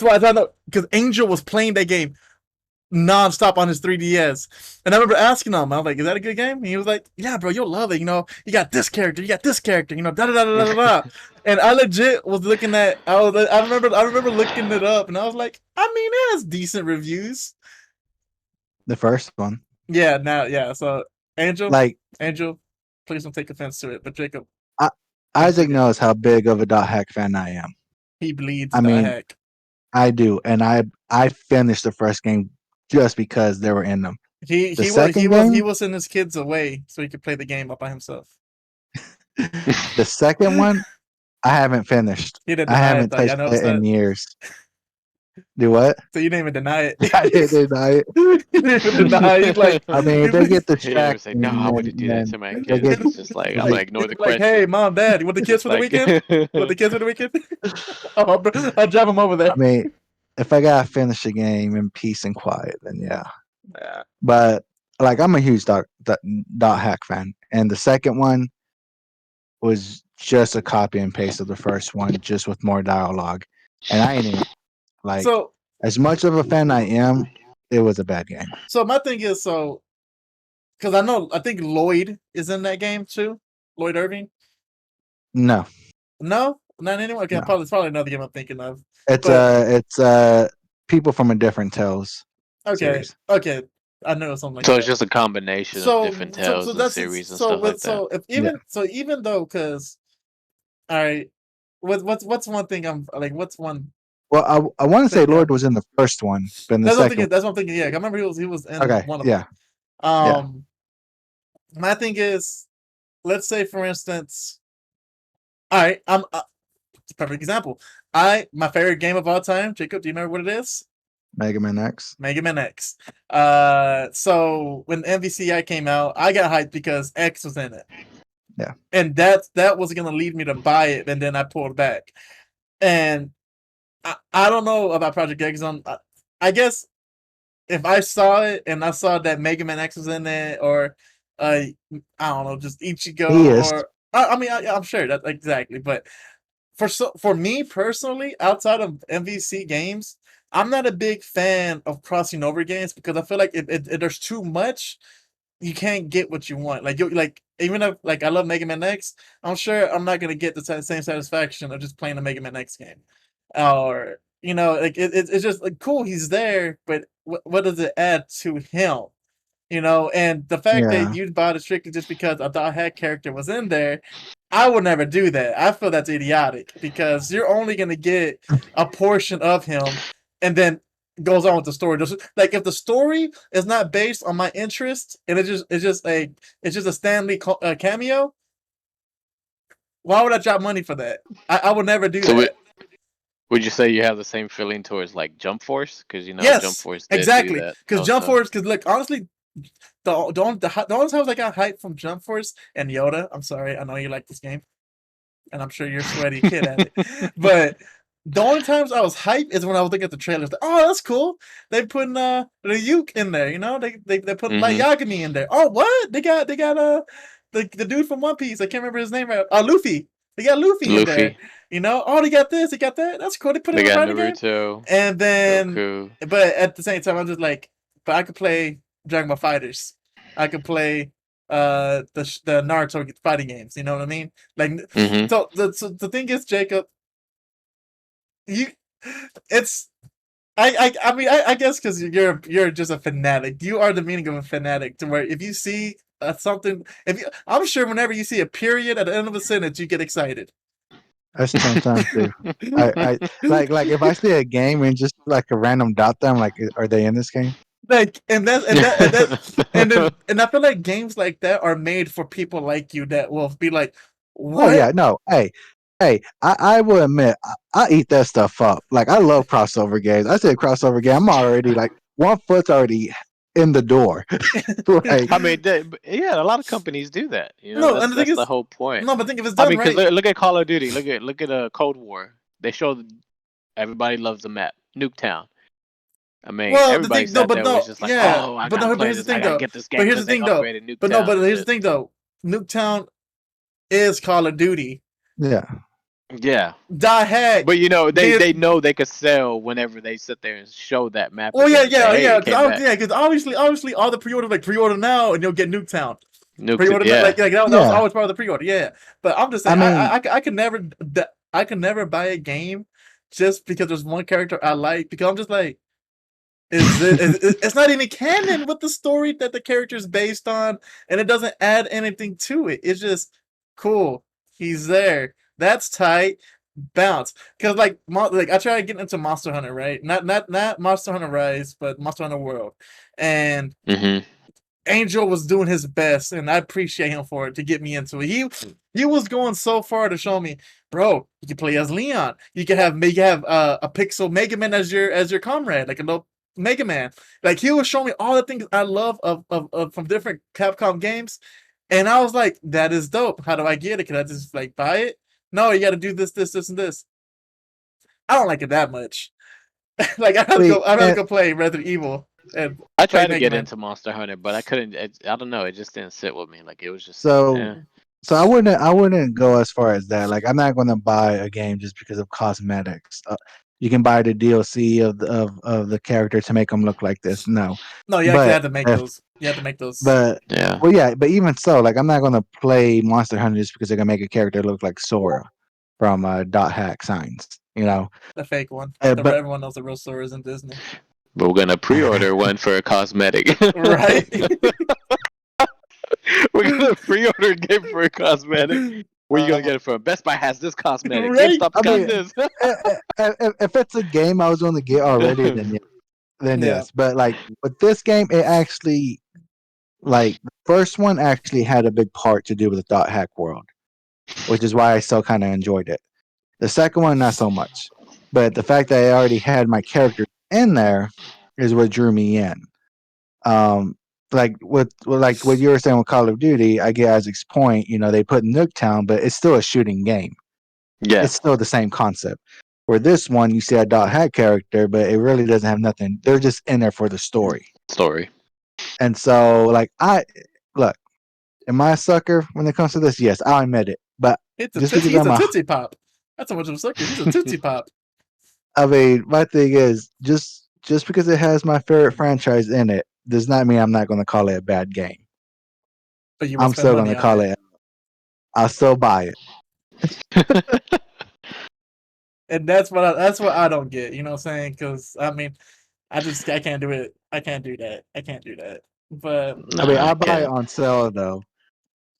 why I thought because Angel was playing that game non-stop on his 3DS, and I remember asking him, I was like, "Is that a good game?" And he was like, "Yeah, bro, you'll love it. You got this character, you got this character, da da da da da da." And I legit was looking at. I remember looking it up, and I was like, I mean, it has decent reviews. The first one. Yeah. So. Angel, please don't take offense to it, but Jacob. Isaac knows how big of a dot hack fan I am. He bleeds dot hack. I do, and I finished the first game just because they were in them. He was sending his kids away so he could play the game up by himself. The second one, I haven't finised. I haven't touched it in years. Do what? So you didn't even deny it. I didn't deny it. You didn't even deny it. Like, I mean, they get distracted. Like, no, I wouldn't do that to my kids. It's just like, I'm gonna ignore the question. Hey, mom, dad, you want the kids for the weekend? Want the kids for the weekend? I'll drive them over there. I mean, if I gotta finish a game in peace and quiet, then yeah. But like, I'm a huge dot hack fan, and the second one was just a copy and paste of the first one, just with more dialogue, and I ain't even. Like, so, as much of a fan I am, it was a bad game. So my thing is, so because I think Lloyd is in that game too. Lloyd Irving. No, No, not anyone. Okay, no. it's probably another game I'm thinking of. It's But people from a different Tales okay, series. okay, I know something like So that. it's just a combination of different So tales and that's series and stuff like that. so if Yeah. even though because all right, what's one thing I'm like what's one Well, I want to say thing Lord was in the first one, but in the second. that's one thing. Yeah, I remember he was in Okay, one of yeah, them. yeah. My thing is, let's say for instance, all right, I'm perfect example. My favorite game of all time, Jacob. Do you remember what it is? Mega Man X. Mega Man X. So when MVCI came out, I got hyped because X was in it. Yeah. And that was gonna lead me to buy it, and then I pulled back. And I don't know about Project X on. I guess if I saw it and I saw that Mega Man X was in it, or I don't know, just He Ichigo, is. or I mean, I'm sure that exactly, but for me personally, outside of MVC games, I'm not a big fan of crossing over games because I feel like if there's too much, you can't get what you want. Like you like even if like I love Mega Man X, I'm sure I'm not gonna get the same satisfaction of just playing a Mega Man X game, or like it's just like cool he's there, but what does it add to him? And the fact that Yeah. you bought it strictly just because a dot hack character was in there, I would never do that. I feel that's idiotic because you're only gonna get a portion of him, and then goes on with the story. Like if the story is not based on my interest and it's just a Stanley cameo, why would I drop money for that? I would never do that. Would you say you have the same feeling towards like Jump Force? Because Jump Yes, Force did do exactly. that. Because Jump also. Force, because look, honestly, the only times I got hyped from Jump Force and Yoda. I'm sorry, I know you like this game, and I'm sure you're a sweaty kid at it. But the only times I was hyped is when I was looking at the trailers. Like, oh, that's cool. They putting the Yuke in there. They put Light Yagami in there. Oh, what? They got the dude from One Piece. I can't remember his name right. Luffy. They got Luffy in there. Oh, they got this, they got that. That's cool. They put it in the fighting game. And then, Goku. but at the same time, I'm just like, but I could play Dragon Ball Fighters. I could play the Naruto fighting games. You know what I mean? Like, so the thing is, Jacob, it's. I mean, I guess because you're just a fanatic. You are the meaning of a fanatic. To where if you see something, I'm sure whenever you see a period at the end of a sentence, you get excited. That's sometimes too. I like if I see a game and just like a random dot there, I'm like, are they in this game? Like and I feel like games like that are made for people like you that will be like, what? Oh yeah, no, hey, I will admit I eat that stuff up. Like I love crossover games. I say crossover game, I'm already like one foot's already in the door. Like, I mean, a lot of companies do that. That's the whole point. No, but think if it's done right. Look at Call of Duty. Look at Cold War. They show everybody loves the map, Nuketown. I mean, everybody was just like, oh, I gotta play this. I gotta get this game. But here's the thing, though. But here's the thing, though. Nuketown is Call of Duty. Yeah. Yeah. Die hack. But they know they could sell whenever they sit there and show that map. Oh yeah. Because obviously all the pre-order now and you'll get Nuketown. Pre-order, that was always part of the pre-order. Yeah. But I'm just saying, I can never buy a game just because there's one character I like, because I'm just like, it's not even canon with the story that the character is based on, and it doesn't add anything to it. It's just cool. He's there. That's tight. Bounce. Because like I try to get into Monster Hunter, right? Not Monster Hunter Rise, but Monster Hunter World. And Angel was doing his best, and I appreciate him for it to get me into it. He was going so far to show me, bro, you can play as Leon. You can have a pixel Mega Man as your comrade, like a little Mega Man. Like he was showing me all the things I love of from different Capcom games. And I was like, that is dope. How do I get it? Can I just like buy it? No, you got to do this, and this. I don't like it that much. Like I'd rather go play Resident Evil. And I tried to get into Monster Hunter, but I couldn't. I don't know. It just didn't sit with me. Like it was just so. I wouldn't go as far as that. Like I'm not going to buy a game just because of cosmetics. you can buy the DLC of the character to make them look like this. No, No, you actually had to make those. You had to make those. But Yeah. well, yeah, but even so, like I'm not gonna play Monster Hunter just because they're gonna make a character look like Sora from Dot Hack Signs. You know, the fake one. but Everyone knows the real Sora is in Disney. But we're gonna pre-order one for a cosmetic. Right. We're gonna pre-order a game for a cosmetic. Where you gonna get it from? Best Buy has this cosmetic. Right? GameStop's got this. if it's a game I was going to get already, then yes. But like with this game, it actually like the first one actually had a big part to do with the Dot Hack world, which is why I still kind of enjoyed it. The second one, not so much. But the fact that I already had my character in there is what drew me in. Like what you were saying with Call of Duty, I get Isaac's point. You know, they put Nuketown, but it's still a shooting game. Yeah, it's still the same concept. Where this one, you see a Dot Hack character, but it really doesn't have nothing. They're just in there for the story. And so, like, am I a sucker when it comes to this? Yes, I'll admit it. But he's a Tootsie Pop. That's how much of a sucker. He's a Tootsie Pop. I mean, my thing is just because it has my favorite franchise in it does not mean I'm not going to call it a bad game. But I'm still going to call it. I'll still buy it. And that's what I don't get. You know what I'm saying? Because I mean, I can't do it. I can't do that. But I mean, I buy it on sale though.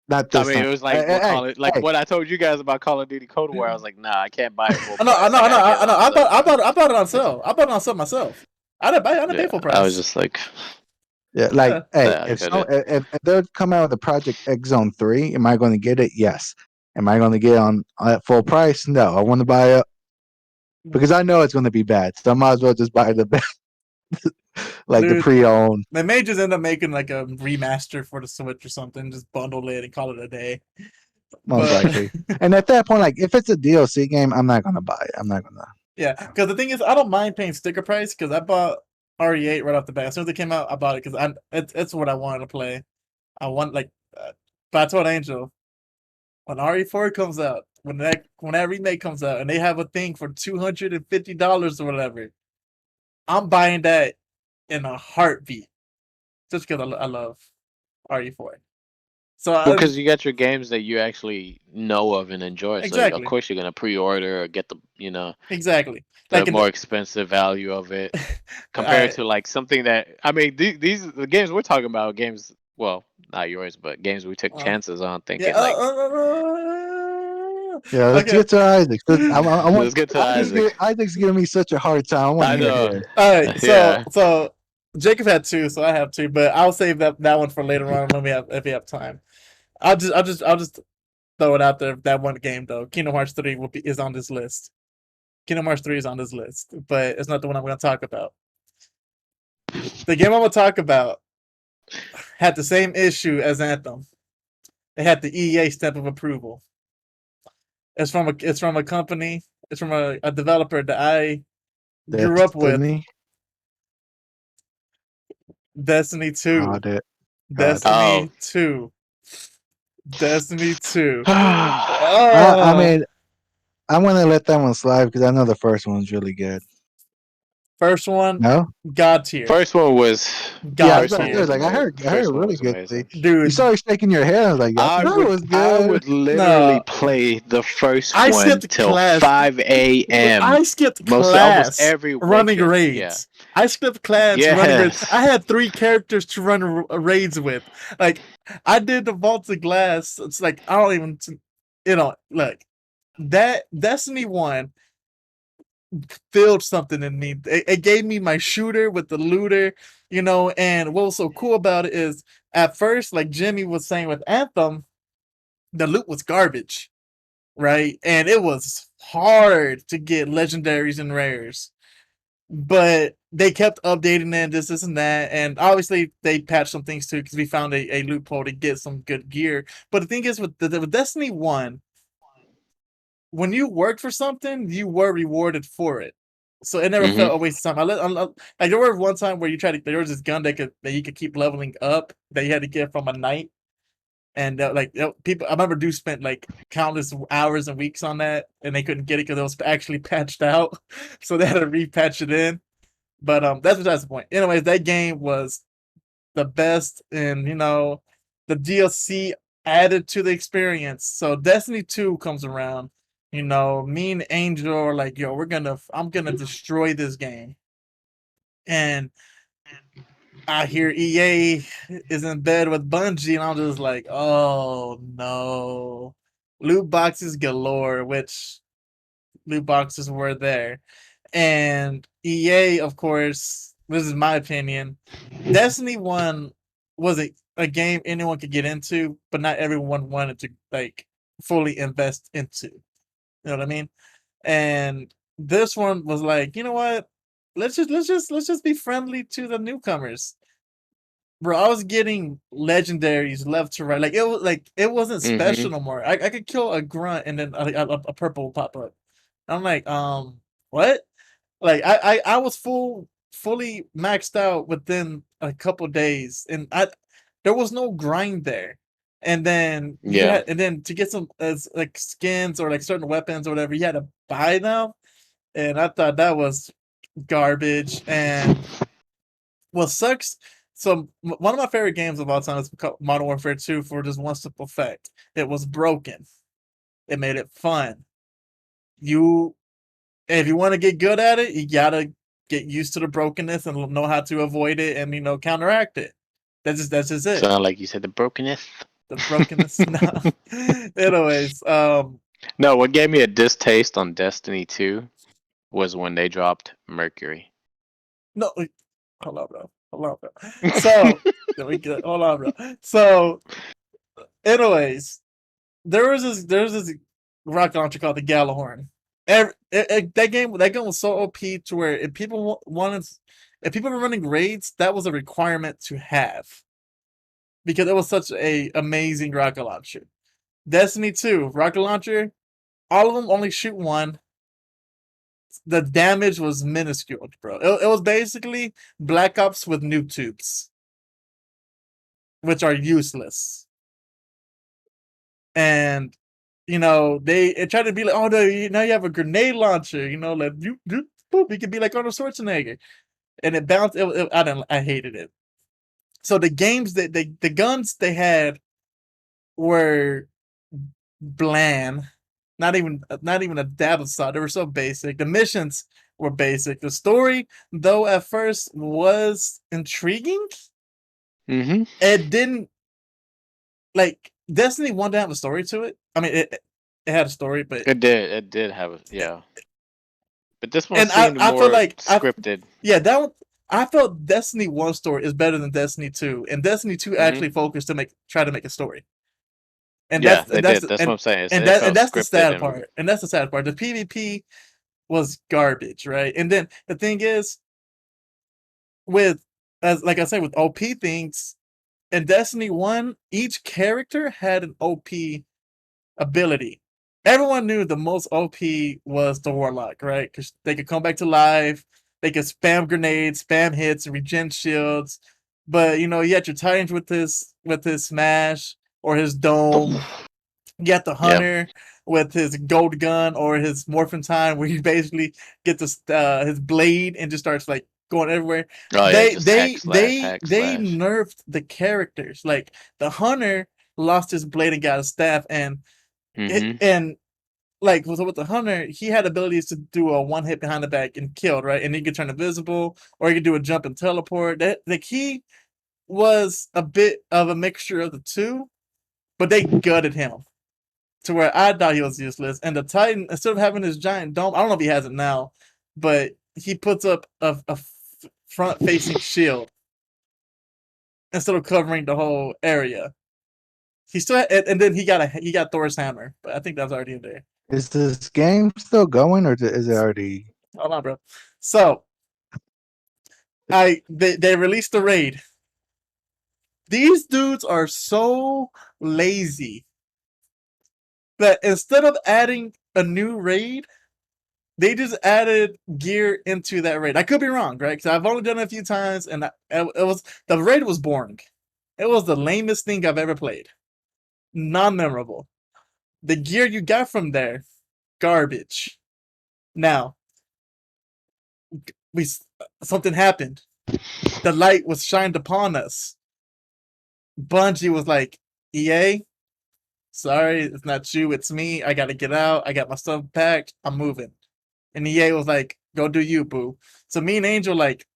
Not this. I mean, it was like what I told you guys about Call of Duty Cold War. I was like, nah, I can't buy it. I know. I bought it on sale. I bought it on sale myself. I didn't pay full price. I was just like, yeah, like, if they're coming out with a Project X Zone 3, am I going to get it? Yes. Am I going to get it on at full price? No. I want to buy it because I know it's going to be bad. So I might as well just buy the best. The pre-owned. They may just end up making like a remaster for the Switch or something, just bundle it and call it a day. Most likely. And at that point, like if it's a DLC game, I'm not gonna buy it. I'm not gonna. Yeah, because the thing is, I don't mind paying sticker price because I bought RE8 right off the bat. As soon as it came out, I bought it because it's what I wanted to play. I want but I told Angel when RE4 comes out, when that remake comes out, and they have a thing for $250 or whatever, I'm buying that in a heartbeat, just because I love RE4. So because you got your games that you actually know of and enjoy. Exactly. So of course you're gonna pre-order or get the exactly the more expensive value of it compared to like something that I mean the games we're talking about games. Well, not yours, but games we took chances on thinking let's get to Isaac. Let's get to Isaac. Isaac's giving me such a hard time. I know. All right, so Jacob had 2, so I have 2, but I'll save that one for later on if we have time. I'll just throw it out there. That one game though, Kingdom Hearts 3 is on this list. Kingdom Hearts 3 is on this list, but it's not the one I'm going to talk about. The game I'm going to talk about had the same issue as Anthem. It had the EA stamp of approval. It's from a company. It's from a developer that I grew up with. Destiny 2. Destiny 2. Destiny 2. I mean, I'm gonna let that one slide because I know the first one's really good. First one, no, God tier. First one was God tier. Like I heard really good. Dude, you started shaking your head. I was like, I would literally play the first one till 5 a.m. I skipped class almost every running raids. Yeah. I skipped class running raids. I had 3 characters to run raids with. Like I did the Vault of Glass. It's like I don't even, like that Destiny 1. Filled something in me. It gave me my shooter with the looter, and what was so cool about it is at first, like Jimmy was saying with Anthem, the loot was garbage, right? And it was hard to get legendaries and rares. But they kept updating it, this and that, and obviously they patched some things too because we found a loophole to get some good gear. But the thing is with Destiny 1, when you worked for something, you were rewarded for it. So it never felt a waste of time. Like there was one time where there was this gun that you could keep leveling up that you had to get from a knight. And people, I remember dudes spent like countless hours and weeks on that, and they couldn't get it because it was actually patched out, so they had to repatch it in. But that's besides the point. Anyways, that game was the best, and the DLC added to the experience. So Destiny 2 comes around. Me and Angel are like, yo, I'm gonna destroy this game. And I hear EA is in bed with Bungie, and I'm just like, oh no. Loot boxes galore, which loot boxes were there. And EA, of course, this is my opinion. Destiny 1 was a game anyone could get into, but not everyone wanted to like fully invest into. You know what I mean? And this one was like, you know what? Let's just be friendly to the newcomers. Bro, I was getting legendaries left to right. Like it wasn't special no more. I could kill a grunt and then a purple will pop up. I'm like, what? Like I was fully maxed out within a couple days, and there was no grind there. And then to get some like skins or like certain weapons or whatever, you had to buy them, and I thought that was garbage. And what sucks. So one of my favorite games of all time is Modern Warfare 2 for just one simple fact: it was broken. It made it fun. If you want to get good at it, you gotta get used to the brokenness and know how to avoid it and counteract it. That's just it. Sound like you said the brokenness. The brokenness. No. Anyways, no, what gave me a distaste on Destiny 2 was when they dropped Mercury. No, hold on, bro. So hold on, bro. So, anyways, there's this rocket launcher called the Gallahorn. That game was so OP to where if people were running raids, that was a requirement to have because it was such a amazing rocket launcher. Destiny 2 rocket launcher, all of them only shoot one. The damage was minuscule, bro. It was basically Black Ops with noob tubes, which are useless. And they tried to be like, oh no, now you have a grenade launcher, like you could be like Arnold Schwarzenegger, and it bounced. I hated it. So the games that the guns they had were bland, not even a dab of thought. They were so basic. The missions were basic. The story, though, at first was intriguing. It didn't like. Destiny 1 didn't have a story to it. I mean, it had a story, but it did have a But this one seemed more feel like scripted. that one. I felt Destiny 1 story is better than Destiny 2, and Destiny 2 actually focused to try to make a story. And that's what I'm saying. That's the sad part. And that's the sad part. The PvP was garbage, right? And then the thing is, like I said, with OP things. In Destiny 1, each character had an OP ability. Everyone knew the most OP was the Warlock, right? Because they could come back to life, they could spam grenades, spam hits, and regen shields. But you had your Titans with his smash or his dome. You got the Hunter with his gold gun or his Morphin Time, where he basically gets his blade and just starts like going everywhere. They nerfed the characters. Like the Hunter lost his blade and got a staff, and like with the Hunter, he had abilities to do a one hit behind the back and killed, right? And he could turn invisible, or he could do a jump and teleport. He was a bit of a mixture of the two, but they gutted him to where I thought he was useless. And the Titan, instead of having his giant dome, I don't know if he has it now, but he puts up a front-facing shield instead of covering the whole area. He still and then he got Thor's hammer, but I think that's already in there. Is this game still going, or is it already? Hold on, bro. So, they released the raid. These dudes are so lazy that instead of adding a new raid, they just added gear into that raid. I could be wrong, right? Because I've only done it a few times, and the raid was boring. It was the lamest thing I've ever played. non-memorable. The gear you got from there, garbage. Now, something happened. The light was shined upon us. Bungie was like, EA, sorry, it's not you, it's me. I gotta get out. I got my stuff packed. I'm moving. And EA was like, go do you, boo. So me and Angel like,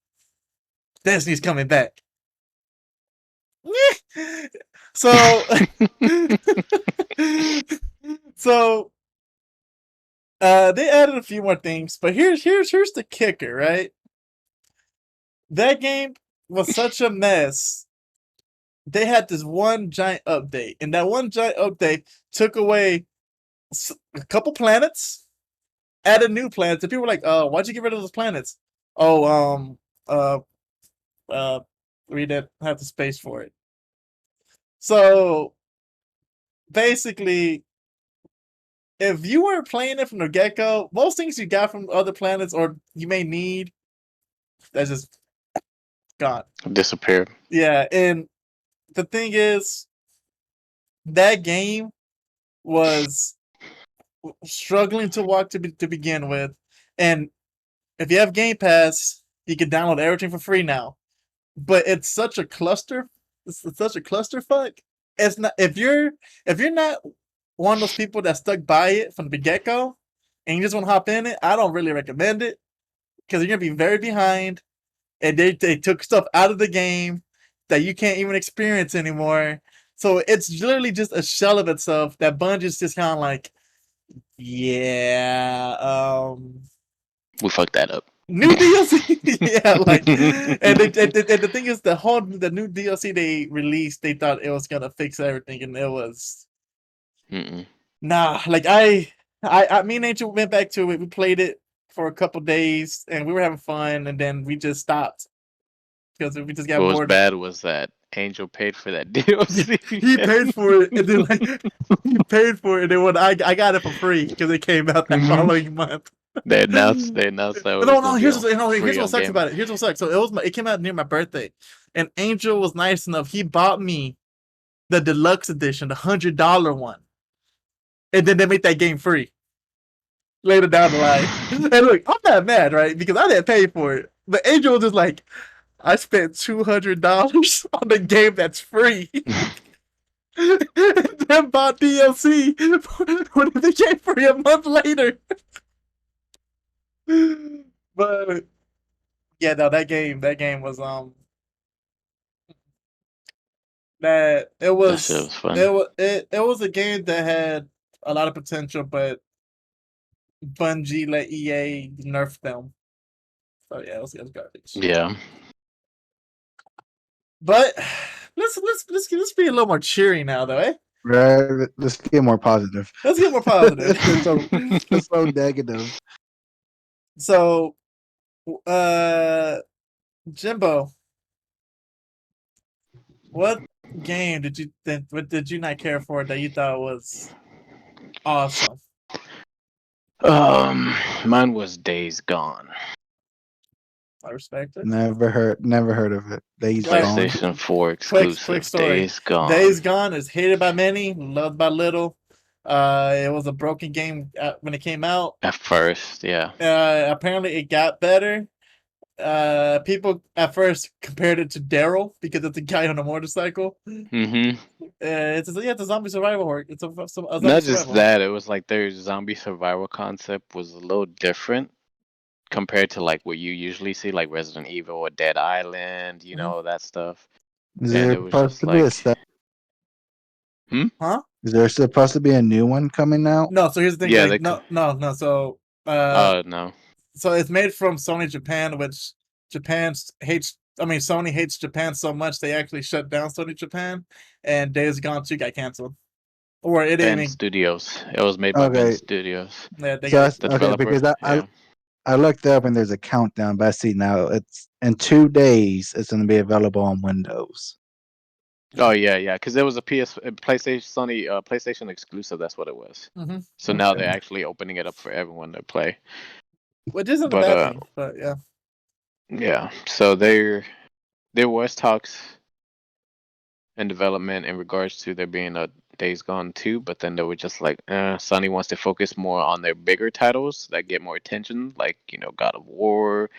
Destiny's coming back. So, so they added a few more things, but here's the kicker, right? That game was such a mess. They had this one giant update, and that one giant update took away a couple planets, added new planets, and people were like, "Oh, why'd you get rid of those planets?" Oh, we didn't have the space for it. So basically, if you were playing it from the get-go, most things you got from other planets or you may need, that's just gone. Disappeared. Yeah, and the thing is, that game was struggling to walk to begin with, and if you have Game Pass, you can download everything for free now. But it's such a cluster. It's such a clusterfuck. It's not if you're not one of those people that stuck by it from the get go, and you just want to hop in it. I don't really recommend it because you're gonna be very behind, and they took stuff out of the game that you can't even experience anymore. So it's literally just a shell of itself. That Bungie's just kind of like, yeah, we fucked that up. new DLC, yeah, like, and the thing is, the new DLC they released, they thought it was gonna fix everything, and it was nah. Like me and Angel went back to it. We played it for a couple days, and we were having fun, and then we just stopped because we just got what bored. was bad was that Angel paid for that DLC. He paid for it, and then he paid for it, and then when I got it for free because it came out that following month. They announced that. No. Here's what sucks about it. Here's what sucks. So it came out near my birthday, and Angel was nice enough. He bought me the deluxe edition, the $100 one, and then they made that game free later down the line. And look, I'm not mad, right? Because I didn't pay for it. But Angel was just like, I spent $200 on the game that's free. And then bought DLC when it became free a month later. But yeah, no, that game was that it was That shit was fun. it was a game that had a lot of potential, but Bungie let EA nerf them. So yeah, it was garbage. Yeah. But let's be a little more cheery now, though, eh? Right, let's get more positive. Let's get more positive. it's so negative. So, Jimbo, what game did you not care for that you thought was awesome? Mine was Days Gone. I respect it. Never heard of it. Days Gone. PlayStation 4 exclusive. Quick story. Days Gone. Days Gone is hated by many, loved by little. It was a broken game when it came out. At first, yeah. Apparently, it got better. People at first compared it to Daryl because it's a guy on a motorcycle. It's a zombie survival horror. It's a zombie not just survival. that. It was like their zombie survival concept was a little different compared to like what you usually see, like Resident Evil or Dead Island. You know that stuff. Is there supposed to be a set? Huh? Is there supposed to be a new one coming out? No. So here's the thing. Yeah, like, no. So no. So it's made from Sony Japan, which Sony hates Japan so much they actually shut down Sony Japan, and Days Gone 2 got canceled. Or it didn't. Ben Studios. It was made by Ben Studios. Yeah, because I looked up and there's a countdown, but I see now it's in 2 days. It's going to be available on Windows. Oh yeah, because there was a PlayStation exclusive. That's what it was. So now they're actually opening it up for everyone to play. Which isn't a bad thing, but yeah. Yeah, so there was talks and development in regards to there being a Days Gone 2, but then they were just like, Sony wants to focus more on their bigger titles that get more attention, like God of War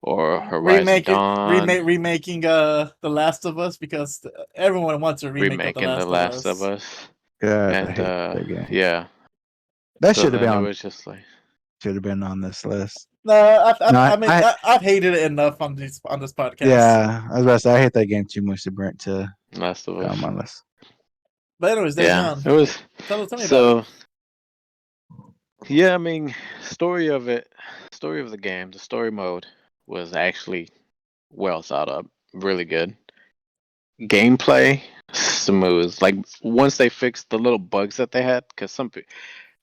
or Horizon Dawn, remaking The Last of Us, because everyone wants a remake of remaking The Last of Us. God, I and hate that game. yeah, That so should have then been it on. was just like, Should have been on this list. No, No, I've hated it enough on this podcast. Yeah, I was about to say I hate that game too much to Last of go on Us. my list. But anyways, Days Yeah, Gone. it was. Tell me about it. So yeah, I mean, story of the game, the story mode was actually well thought up, really good. Gameplay smooth. Like once they fixed the little bugs that they had, because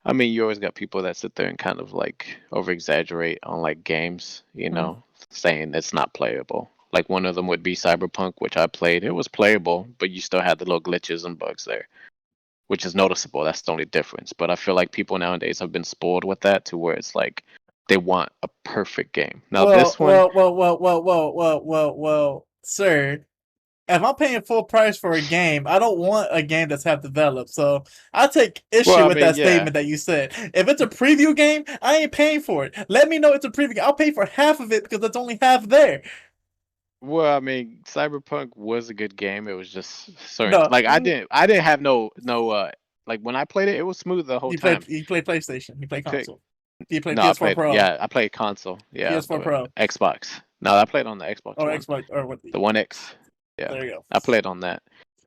I mean, you always got people that sit there and kind of like over exaggerate on like games, saying it's not playable. Like one of them would be Cyberpunk, which I played. It was playable, but you still had the little glitches and bugs there, which is noticeable. That's the only difference. But I feel like people nowadays have been spoiled with that to where it's like they want a perfect game. Now this one, well, sir. If I'm paying full price for a game, I don't want a game that's half developed. So I take issue with that statement that you said. If it's a preview game, I ain't paying for it. Let me know it's a preview game. I'll pay for half of it because it's only half there. well, I mean, Cyberpunk was a good game. It was just certain, like I didn't have no like when I played it, it was smooth the whole time. You played PlayStation. You played console. You played No, PS4 Pro. Yeah, I played console. Yeah, PS4 Pro. Xbox. No, I played on the Xbox. Or One. Xbox or what? The One X. Yeah, there you go. I played on that,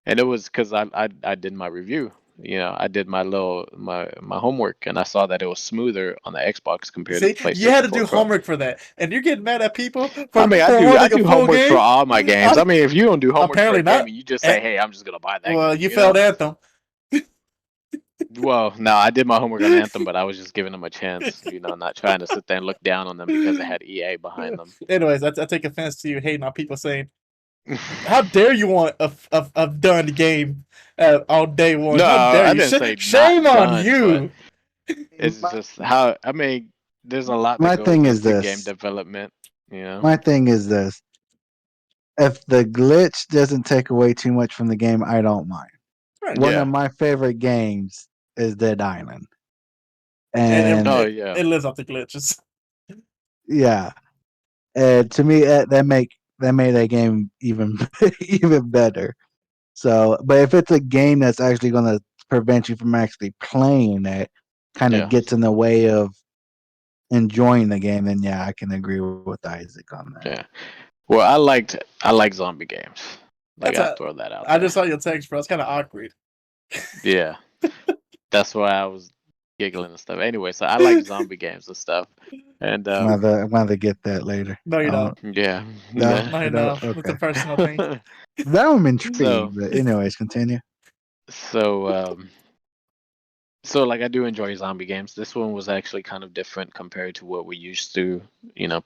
and it was because I did my review. I did my homework, and I saw that it was smoother on the Xbox compared to the PlayStation. You had to do homework for that, and you're getting mad at people. I mean, I do homework for all my games. I mean, if you don't do homework for a game, and you just say, "Hey, I'm just gonna buy that." Well, you failed Anthem. Well, no, I did my homework on Anthem, but I was just giving them a chance, not trying to sit there and look down on them because it had EA behind them. Anyways, I take offense to you hating on people saying, "How dare you want a done game on day one?" No, how dare I you? didn't say shame not on done, you. It's just how I mean. There's a lot. My thing is this: game development. My thing is this: if the glitch doesn't take away too much from the game, I don't mind. Right. One of my favorite games is Dead Island, and it lives up to glitches. Yeah, to me that made that game even even better. So, but if it's a game that's actually going to prevent you from actually playing it, kind of gets in the way of enjoying the game, then yeah, I can agree with Isaac on that. Yeah. Well, I like zombie games. Like I throw that out. I just saw your text, bro. It's kind of awkward. Yeah, that's why I was giggling and stuff. Anyway, so I like zombie games and stuff. And I'm gonna get that later. No, you don't. Yeah. No. Okay. It's a personal thing. Now I'm intrigued. But anyways, continue. So like I do enjoy zombie games. This one was actually kind of different compared to what we used to,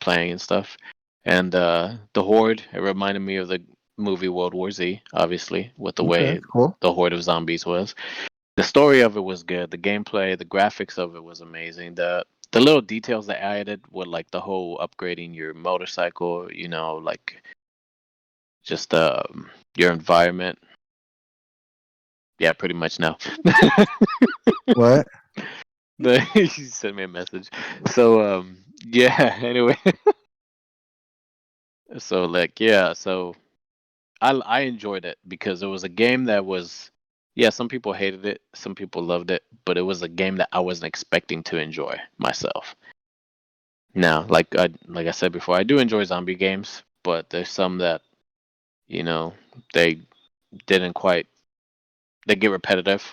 playing and stuff. And the Horde, it reminded me of the movie World War Z, obviously, with the way the horde of zombies was. The story of it was good. The gameplay, the graphics of it was amazing. The little details that I added were like the whole upgrading your motorcycle, like just your environment. Yeah, pretty much now. What? He sent me a message. So yeah, anyway. So like yeah, so I enjoyed it because it was a game that was some people hated it, some people loved it, but it was a game that I wasn't expecting to enjoy myself. Now, like I said before, I do enjoy zombie games, but there's some that they didn't quite they get repetitive.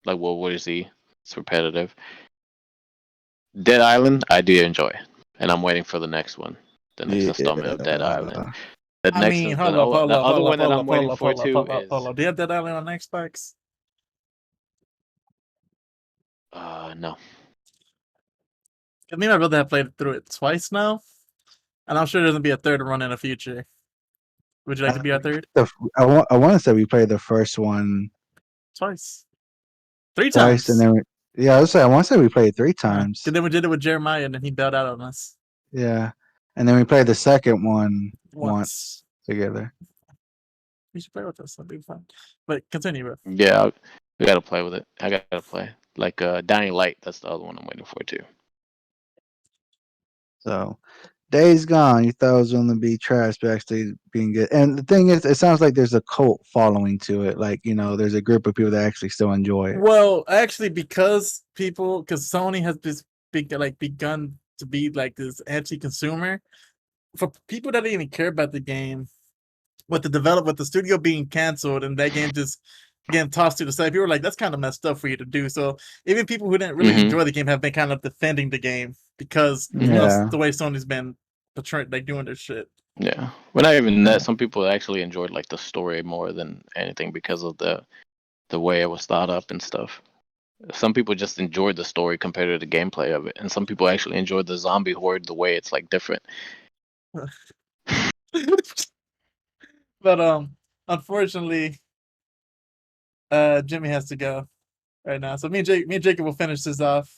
Like World War Z, it's repetitive. Dead Island, I do enjoy, and I'm waiting for the next one, the next installment of Dead Island. Hold up. Do you have Dead Island on Xbox? No. Me and my brother have played through it twice now, and I'm sure there's gonna be a third run in the future. Would you like to be our third? I want to say we played the first one twice, 3 times, and then I want to say we played 3 times. And then we did it with Jeremiah, and then he bailed out on us. Yeah, and then we played the second one once together. You should play with us. That'd be fun. But continue with. Yeah, We gotta play with it. I gotta play. Like Dying Light, that's the other one I'm waiting for too. So, Days Gone, you thought it was going to be trash, but actually being good. And the thing is, it sounds like there's a cult following to it. Like, there's a group of people that actually still enjoy it. Well, actually, because Sony has this begun to be like this anti-consumer, for people that didn't even care about the game, with the studio being canceled and that game just getting tossed to the side, people were like, that's kind of messed up for you to do. So even people who didn't really enjoy the game have been kind of defending the game because Yeah. the way Sony's been portraying, like doing their shit. Yeah, but not even that. Some people actually enjoyed like the story more than anything because of the way it was thought up and stuff. Some people just enjoyed the story compared to the gameplay of it, and some people actually enjoyed the zombie horde the way it's like different. But unfortunately, Jimmy has to go right now. So me and Jacob will finish this off.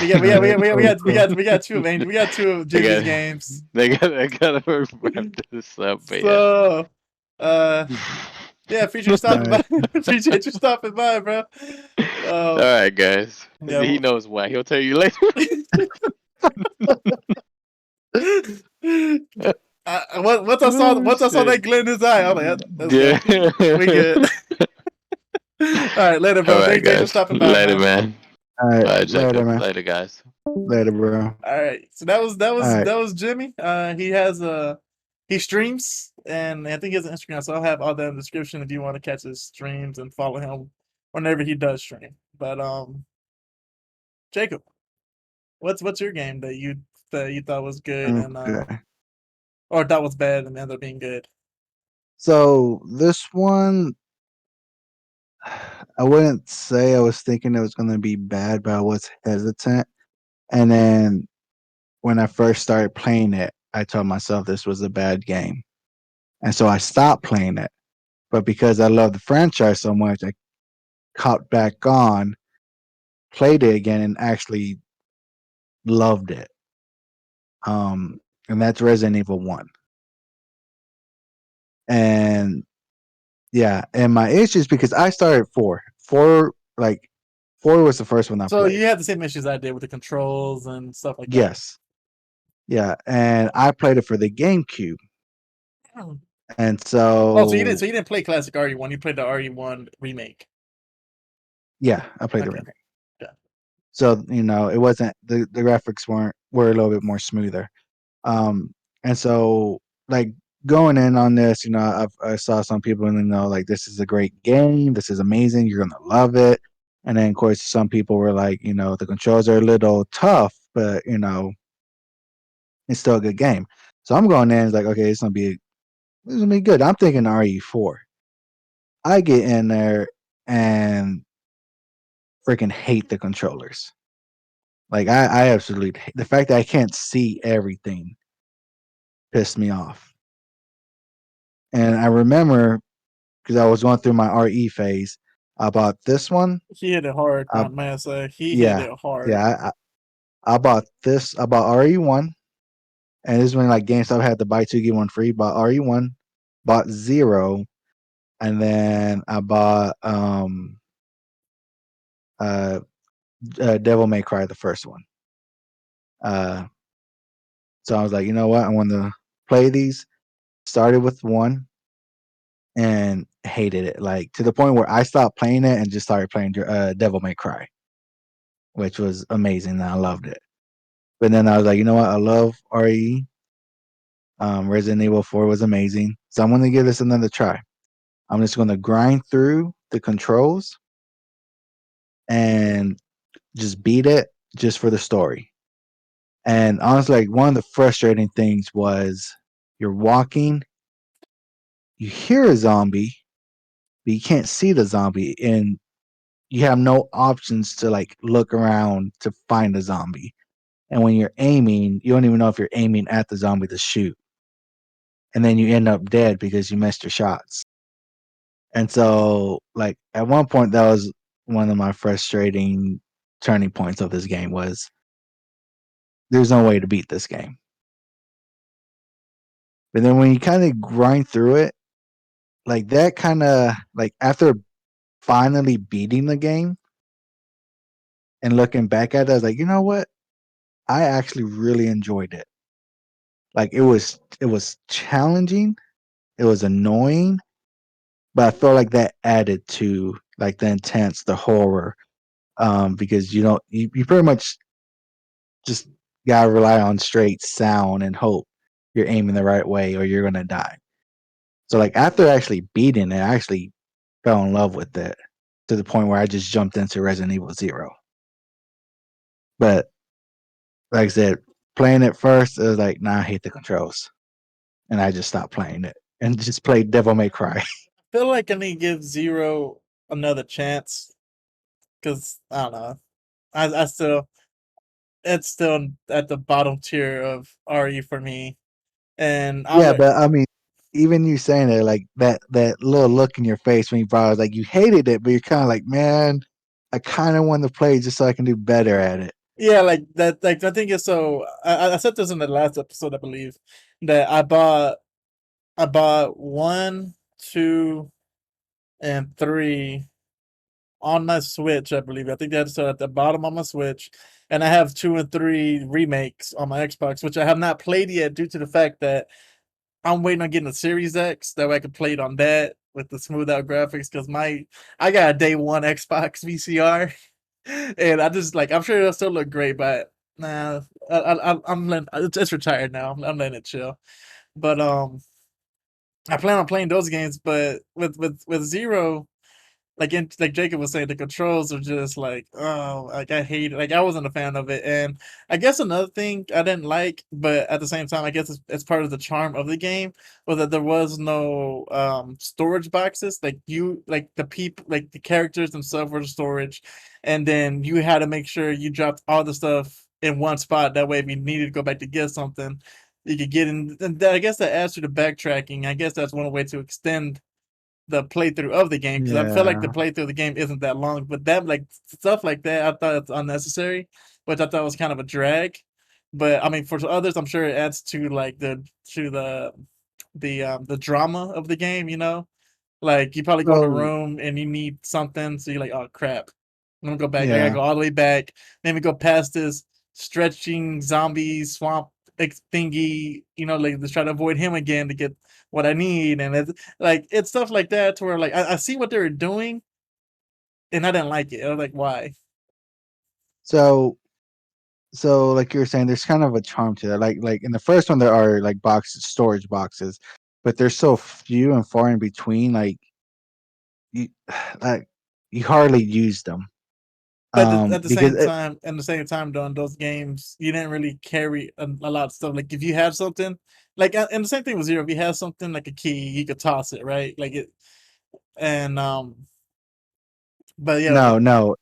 We got two of Jimmy's games. They gotta wrap this up. But so, yeah, appreciate you stopping by. Appreciate you stopping by, bro. All right, guys. Yeah, he knows why. He'll tell you later. Once I saw that glint in his eye, I was like, that's good. We good. All right, later, bro. All right, Thanks for stopping by. Later, man. All right, later, man. Later, guys. Later, bro. All right, so that was Jimmy. He streams, and I think he has an Instagram, so I'll have all that in the description if you want to catch his streams and follow him whenever he does stream. But Jacob, what's your game that you thought was good and or thought was bad and ended up being good? So this one, I wouldn't say I was thinking it was going to be bad, but I was hesitant. And then when I first started playing it, I told myself this was a bad game. And so I stopped playing it. But because I love the franchise so much, I caught back on, played it again, and actually loved it. And that's Resident Evil 1. And yeah, and my issues because I started 4. 4 was the first one I So played. you had the same issues I did with the controls and stuff like that. Yes. Yeah, and I played it for the GameCube. And so so you didn't play classic RE1, you played the RE1 remake. Yeah, I played the remake. Yeah. So, it wasn't the graphics were a little bit more smoother. And so like going in on this, I saw some people like this is a great game, this is amazing, you're gonna love it. And then of course some people were like, the controls are a little tough, but it's still a good game. So I'm going in, it's like, okay, it's gonna be good. I'm thinking RE4. I get in there and freaking hate the controllers. Like I absolutely the fact that I can't see everything pissed me off. And I remember because I was going through my RE phase, I bought this one. He hit it hard, man. So he hit it hard. Yeah, I bought this. I bought RE1, and this is when like GameStop had to buy 2 get 1 free. Bought RE1, bought 0, and then I bought Devil May Cry, the first one. So I was like, you know what? I want to play these. Started with 1 and hated it, like to the point where I stopped playing it and just started playing Devil May Cry, which was amazing. And I loved it. But then I was like, you know what? I love RE. Resident Evil 4 was amazing. So I'm going to give this another try. I'm just going to grind through the controls and just beat it just for the story. And honestly, like one of the frustrating things was you're walking, you hear a zombie, but you can't see the zombie, and you have no options to like look around to find a zombie. And when you're aiming, you don't even know if you're aiming at the zombie to shoot. And then you end up dead because you missed your shots. And so, like, at one point, that was one of my frustrating turning points of this game was there's no way to beat this game. But then when you kind of grind through it, like that kind of, like after finally beating the game and looking back at it, I was like, you know what? I actually really enjoyed it. Like it was challenging, it was annoying, but I felt like that added to like the intense, the horror. Because you pretty much just gotta rely on straight sound and hope you're aiming the right way or you're gonna die. So like after actually beating it, I actually fell in love with it to the point where I just jumped into Resident Evil Zero. But like I said, playing it first, it was like, nah, I hate the controls. And I just stopped playing it and just played Devil May Cry. I feel like I need to give Zero another chance because I don't know. I still it's still at the bottom tier of RE for me, and I'm Yeah, like, but I mean, even you saying it, like that little look in your face when you brought it, like you hated it, but you're kind of like, man, I kind of want to play just so I can do better at it. yeah, like that. Like I think it's so. I said this in the last episode, I believe, that I bought 1, 2, and 3 on my Switch, I believe. I think that's at the bottom on my Switch. And I have 2 and 3 remakes on my Xbox, which I have not played yet due to the fact that I'm waiting on getting the Series X. That way I can play it on that with the smooth out graphics. Because I got a day one Xbox VCR. And I just like, I'm sure it'll still look great, but nah, I'm letting it's retired now. I'm letting it chill. But I plan on playing those games, but with Zero, like Jacob was saying, the controls are just like, oh, like I hate it. Like I wasn't a fan of it, and I guess another thing I didn't like, but at the same time, I guess it's part of the charm of the game, was that there was no storage boxes. Like the people, like the characters themselves were the storage, and then you had to make sure you dropped all the stuff in one spot. That way, if you needed to go back to get something, you could get in. And I guess that adds to the backtracking. I guess that's one way to extend the playthrough of the game because I feel like the Yeah. playthrough of the game isn't that long. But that like stuff like that, I thought it's unnecessary, which I thought was kind of a drag. But I mean, for others, I'm sure it adds to like the drama of the game. You know, like you probably go in a So room and you need something, so you're like, oh crap, I'm gonna go back. I gotta yeah. go all the way back. Then we go past this stretching zombie swamp thingy. You know, like let's try to avoid him again to get what I need, and it's stuff like that to where like I see what they were doing, and I didn't like it. I was like, why? So like you were saying, there's kind of a charm to that. Like in the first one, there are like boxes, storage boxes, but they're so few and far in between. Like you, like you hardly use them. But at Because the same time, though, in those games, you didn't really carry a lot of stuff. Like if you have something, like and the same thing with Zero, if you have something like a key, you could toss it, right? Like it, and but yeah, like no,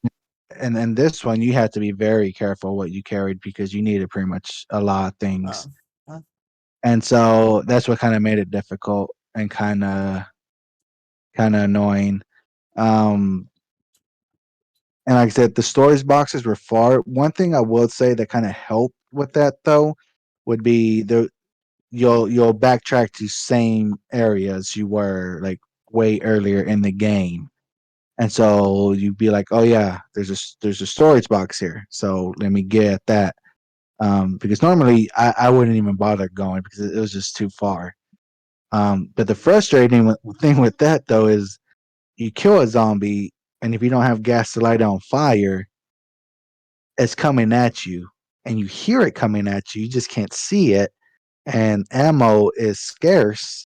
and this one you had to be very careful what you carried because you needed pretty much a lot of uh, things, uh, and so that's what kind of made it difficult and kind of annoying. Um, and like I said, the storage boxes were far. One thing I will say that kind of helped with that though would be you'll backtrack to same areas you were like way earlier in the game. And so you'd be like, "Oh yeah, there's a storage box here. So let me get that." Because normally I wouldn't even bother going because it was just too far. But the frustrating thing with that though is you kill a zombie, and if you don't have gas to light it on fire, it's coming at you, and you hear it coming at you. You just can't see it, and ammo is scarce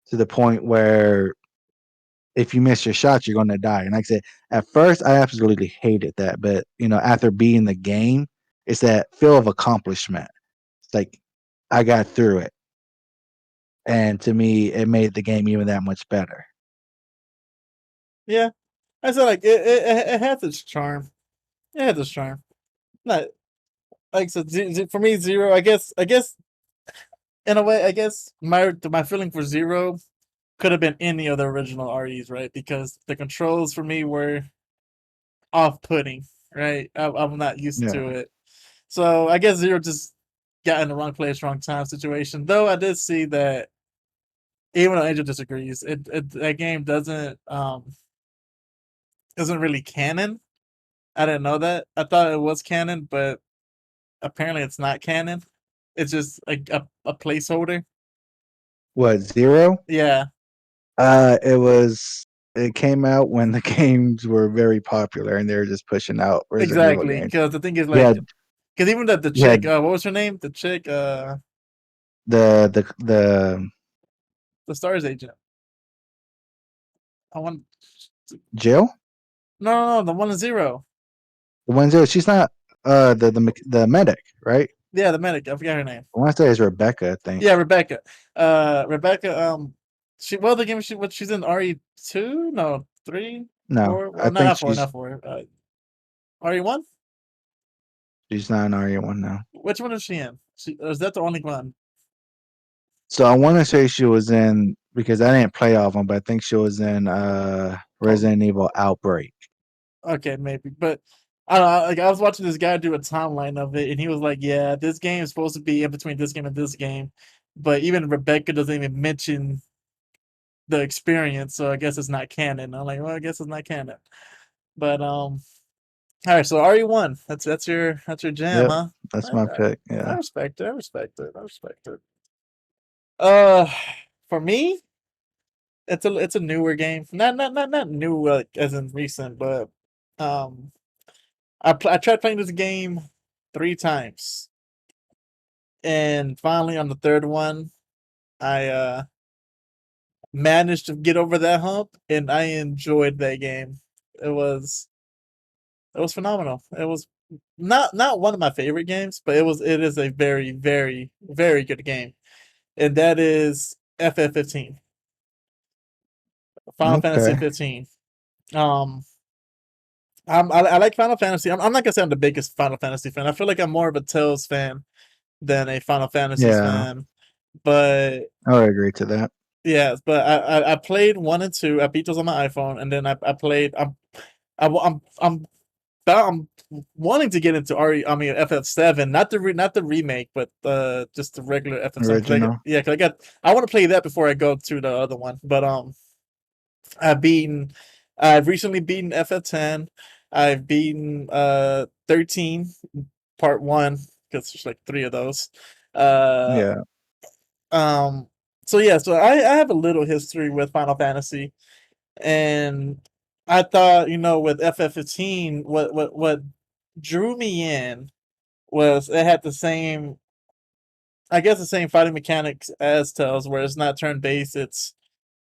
to the point where if you miss your shot, you're going to die. And like I said, at first, I absolutely hated that. But, after beating the game, it's that feel of accomplishment. It's like, I got through it. And to me, it made the game even that much better. yeah. I said like it has its charm. It has its charm. Not like I said, for me, Zero. I guess in a way, I guess my feeling for Zero could have been any of the original REs, right? Because the controls for me were off-putting, right? I'm not used Yeah. to it, so I guess Zero just got in the wrong place, wrong time situation. Though I did see that, even though Angel disagrees, that game doesn't isn't really canon. I didn't know that. I thought it was canon, but apparently it's not canon. It's just a placeholder. What, 0? Yeah, It was. It came out when the games were very popular, and they were just pushing out Resident Evil exactly. games. Because the thing is, You like, had because even the you chick, had what was her name? The chick, the the Stars agent. I want Jill, no, the one in 0. the one zero. She's not the medic, right? Yeah, the medic. I forgot her name. I want to say it's Rebecca. I think. Yeah, Rebecca. Rebecca. She the game she's in RE2? No, 3, No, 4. I Well, think not 4, she's not 4. RE1. she's not an RE1 now. Which one is she in? Or is that the only one? So I want to say she was in, because I didn't play all of them, but I think she was in Resident Evil Outbreak. Okay, maybe, but I don't know. Like I was watching this guy do a timeline of it, and he was like, "Yeah, this game is supposed to be in between this game and this game," but even Rebecca doesn't even mention the experience, so I guess it's not canon. I'm like, well, I guess it's not canon. But all right. So RE1, that's your jam, Yep, huh? that's I, my I, pick. I Yeah. respect it. I respect it. I respect it. Uh, for me, it's a newer game. Not new like as in recent, but um, I tried playing this game 3 times, and finally on the third one, I managed to get over that hump, and I enjoyed that game. It was it was phenomenal. It was not one of my favorite games, but it is a very very good game, and that is FF15, Final Fantasy Okay. 15. Um, I like Final Fantasy. I'm not gonna say I'm the biggest Final Fantasy fan. I feel like I'm more of a Tales fan than a Final Fantasy Yeah, fan. But I would agree to that. yeah, but I played 1 and 2. I beat those on my iPhone, and then I played. I'm wanting to get into FF7, not the remake, but just the regular FF7. Original. I want to play that before I go to the other one. But I've beaten, I've recently beaten FF10. I've beaten 13 part 1 because there's like 3 of those. Uh, Yeah. um, so yeah, so I have a little history with Final Fantasy, and I thought, with FF15, what drew me in was it had the same, I guess, the same fighting mechanics as Tales, where it's not turn based. It's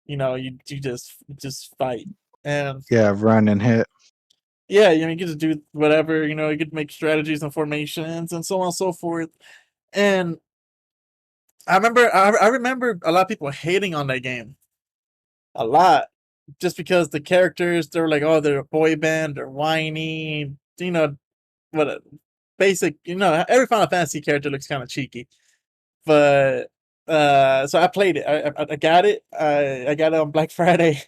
you just fight, and Yeah, run and hit. yeah, you get to do whatever. You get to make strategies and formations and so on and so forth. And I remember a lot of people hating on that game a lot, just because the characters, they were like, oh, they're a boy band, they're whiny, what a basic, every Final Fantasy character looks kind of cheeky. But so I played it. I got it. I got it on Black Friday,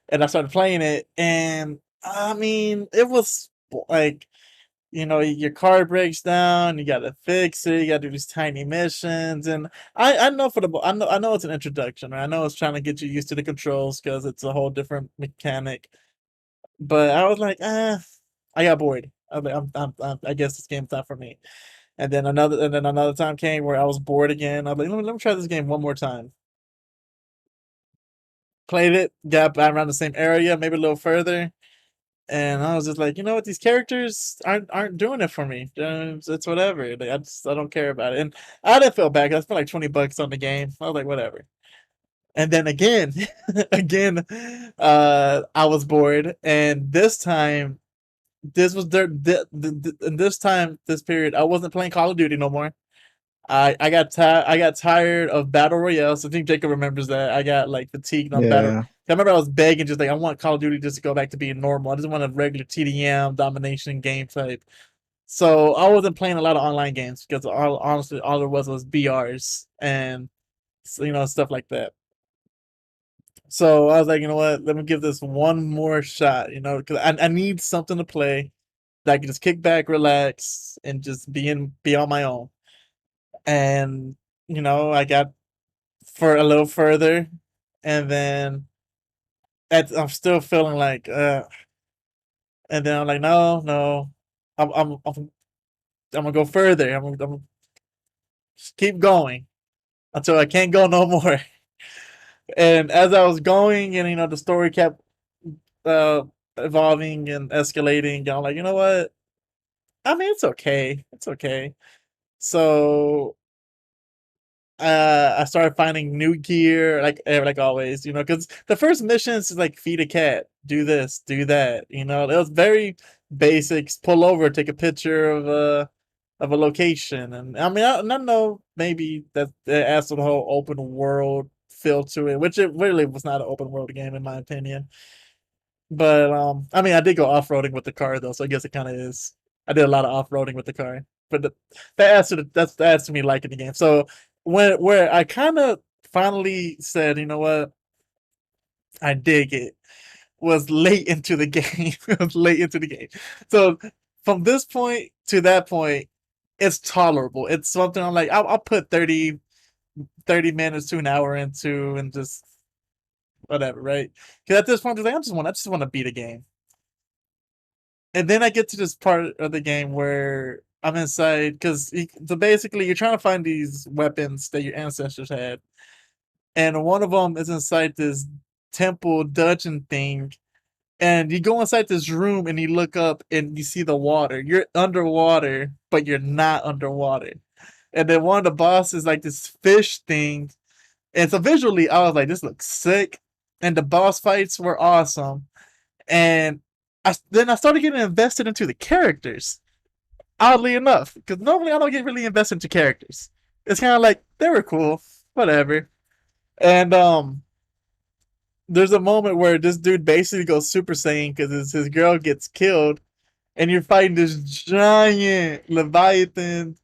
and I started playing it, and I mean, it was like, your car breaks down, you gotta fix it, you gotta do these tiny missions, and I know I know it's an introduction, right? I know it's trying to get you used to the controls because it's a whole different mechanic. But I was like, I got bored. I was like, I guess this game's not for me. And then another time came where I was bored again. I was like, let me try this game one more time. Played it, got around the same area, maybe a little further, and I was just like, you know what, these characters aren't doing it for me. It's whatever. Like, I don't care about it. And I didn't feel bad. I spent like $20 on the game. I was like, whatever. And then again, again, I was bored, and this time, this was and this time, this period, I wasn't playing Call of Duty no more. I got tired of battle royales. I think Jacob remembers that. I got like fatigued on battle. Yeah. I remember I was begging, just like, I want Call of Duty just to go back to being normal. I just want a regular TDM domination game type. So I wasn't playing a lot of online games because honestly, all there was BRs and stuff like that. So I was like, you know what? Let me give this one more shot. Because I need something to play that I can just kick back, relax, and just be on my own. And I got for a little further, and then I'm still feeling like And then I'm like, no, I'm gonna go further. I'm gonna just keep going until I can't go no more. And as I was going, and the story kept uh, evolving and escalating, I'm like, you know what? I mean, it's okay. It's okay. So I started finding new gear, like always, because the first missions is like feed a cat, do this, do that. It was very basics. Pull over, take a picture of a location, and I mean, I know maybe that it adds to the whole open world feel to it, which it really was not an open world game in my opinion. But I mean, I did go off roading with the car though, so I guess it kind of is. I did a lot of off roading with the car, but that that adds to me liking the game. So where I kind of finally said, you know what, I dig it, was late into the game. It was late into the game. So from this point to that point, it's tolerable. It's something I'm like, I'll put 30 minutes to an hour into, and just whatever, right? Because at this point, I just want to beat a game. And then I get to this part of the game where I'm inside, because so basically you're trying to find these weapons that your ancestors had, and one of them is inside this temple dungeon thing. And you go inside this room and you look up and you see the water. You're underwater, but you're not underwater. And then one of the bosses like this fish thing. And so visually, I was like, this looks sick. And the boss fights were awesome. And then I started getting invested into the characters. Oddly enough, because normally I don't get really invested into characters. It's kind of like they were cool, whatever. And there's a moment where this dude basically goes Super Saiyan because his girl gets killed, and you're fighting this giant Leviathan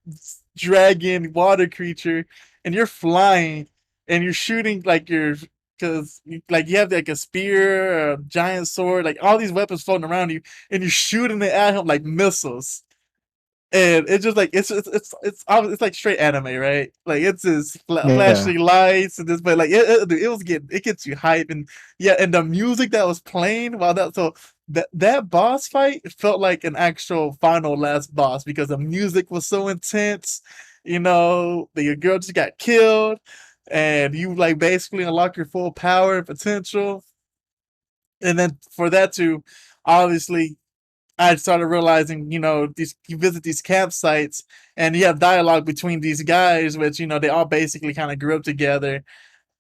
dragon water creature, and you're flying, and you're shooting like because like you have like a spear, a giant sword, like all these weapons floating around you, and you're shooting it at him like missiles. And it's just like it's like straight anime, right? Like it's this Yeah. flashing lights and this, but like it gets you hype. And yeah, and the music that was playing while that boss fight felt like an actual final last boss because the music was so intense. Your girl just got killed, and you like basically unlock your full power and potential. And then for that to obviously I started realizing, you visit these campsites and you have dialogue between these guys, which, they all basically kind of grew up together.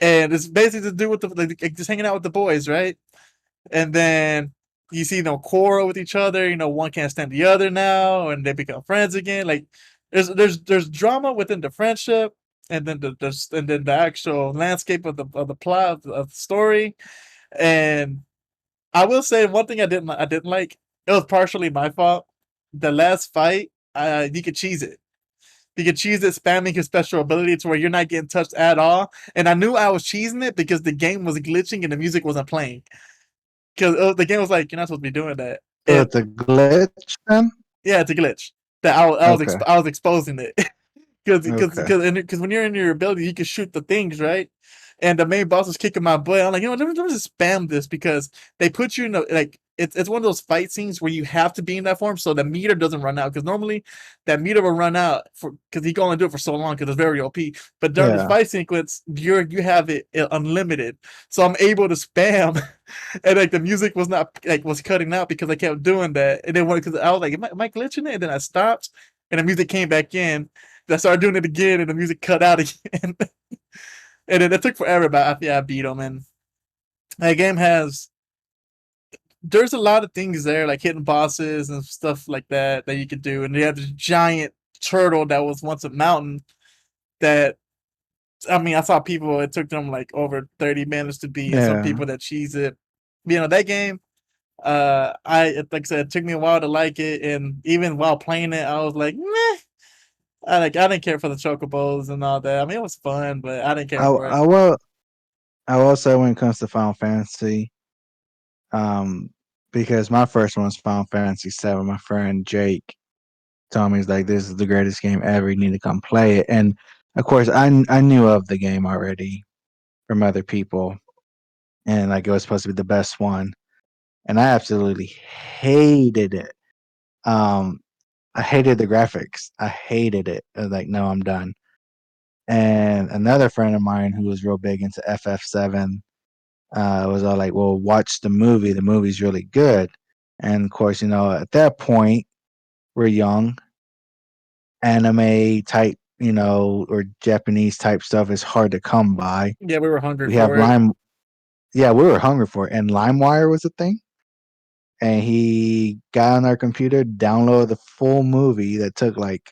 And it's basically to do with like just hanging out with the boys, right? And then you see them quarrel with each other, one can't stand the other now, and they become friends again. Like there's drama within the friendship, and then the actual landscape of the plot of the story. And I will say one thing I didn't like. It was partially my fault. The last fight, you could cheese it. You could cheese it, spamming his special ability to where you're not getting touched at all. And I knew I was cheesing it because the game was glitching and the music wasn't playing. Because the game was like, you're not supposed to be doing that. So And it's a glitch then? yeah, it's a glitch. That Okay. I was exposing it. Okay. Because when you're in your ability, you can shoot the things, right? And the main boss was kicking my butt. I'm like, let me just spam this because they put you in like it's one of those fight scenes where you have to be in that form so the meter doesn't run out. Because normally that meter will run out because you can only do it for so long because it's very OP. But during this Yeah. fight sequence, you have it unlimited. So I'm able to spam, and like the music was cutting out because I kept doing that. And then because I was like, am I glitching it? And then I stopped, and the music came back in. I started doing it again, and the music cut out again. And then it took forever, but I beat them. And that game there's a lot of things there, like hitting bosses and stuff like that you could do. And you have this giant turtle that was once a mountain that, I mean, I saw people, it took them like over 30 minutes to beat, and some Yeah. people that cheese it. That game, like I said, it took me a while to like it. And even while playing it, I was like, meh. I didn't care for the chocobos and all that. I mean, it was fun, but I didn't care I for it. I will I will say when it comes to Final Fantasy, um, because my first one was Final Fantasy 7. My friend Jake told me he's like, "This is the greatest game ever. You need to come play it." And of course, I knew of the game already from other people, and like it was supposed to be the best one. and I absolutely hated it. I hated the graphics. I hated it. I was like, no, I'm done. And another friend of mine who was real big into FF7 was all like, well, watch the movie. The movie's really good. And of course, at that point, we're young. Anime type, or Japanese type stuff is hard to come by. Yeah, we were hungry We have for it. Yeah, we were hungry for it. And LimeWire was a thing. And he got on our computer, downloaded the full movie that took like,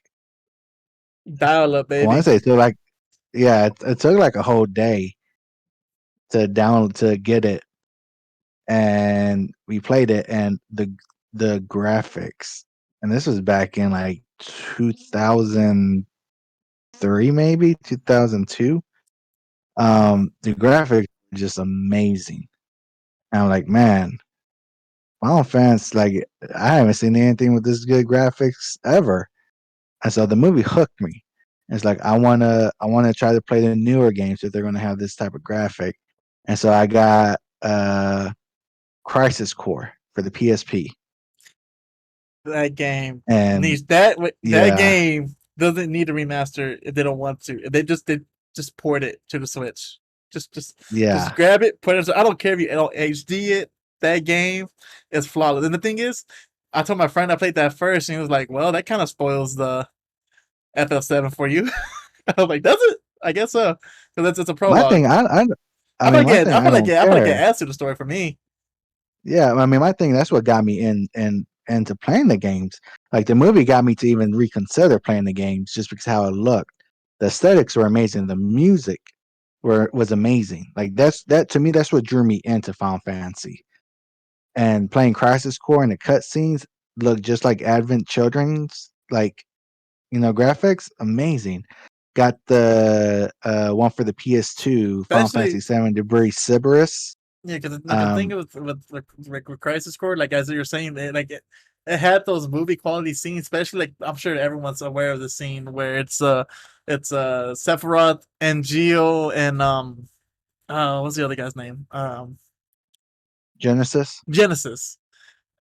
Dial up, I want baby. to say it took like, yeah, it took like a whole day to get it. And we played it, and the graphics, and this was back in like 2003, maybe 2002. The graphics were just amazing. And I'm like, man, Final Fantasy, like, I haven't seen anything with this good graphics ever. And so the movie hooked me. It's like I wanna try to play the newer games if they're gonna have this type of graphic. And so I got Crisis Core for the PSP. That game And needs that yeah, game doesn't need a remaster if they don't want to. They just port it to the Switch. Just yeah. grab it, put it. I don't care if you don't HD it. That game is flawless. And the thing is, I told my friend I played that first, and he was like, "Well, that kind of spoils the FF7 for you." I was like, "Does it? I guess so, because it's a My prologue." thing, I I feel mean, like my it, thing, I I feel like don't it, I feel like it care. adds to the story for me. Yeah, I mean, my thing, that's what got me into playing the games. Like the movie got me to even reconsider playing the games just because how it looked. The aesthetics were amazing. The music was amazing. Like that to me, that's what drew me into Final Fantasy. And playing Crisis Core and the cutscenes look just like Advent Children's, like, graphics, amazing. Got the one for the PS2, Final Fantasy Especially, 7 Debris Cerberus. yeah, because like the thing Um, with Crisis Core, like as you're saying, it had those movie quality scenes. Especially, like I'm sure everyone's aware of the scene where it's Sephiroth and Geo and what's the other guy's name? Genesis. Genesis.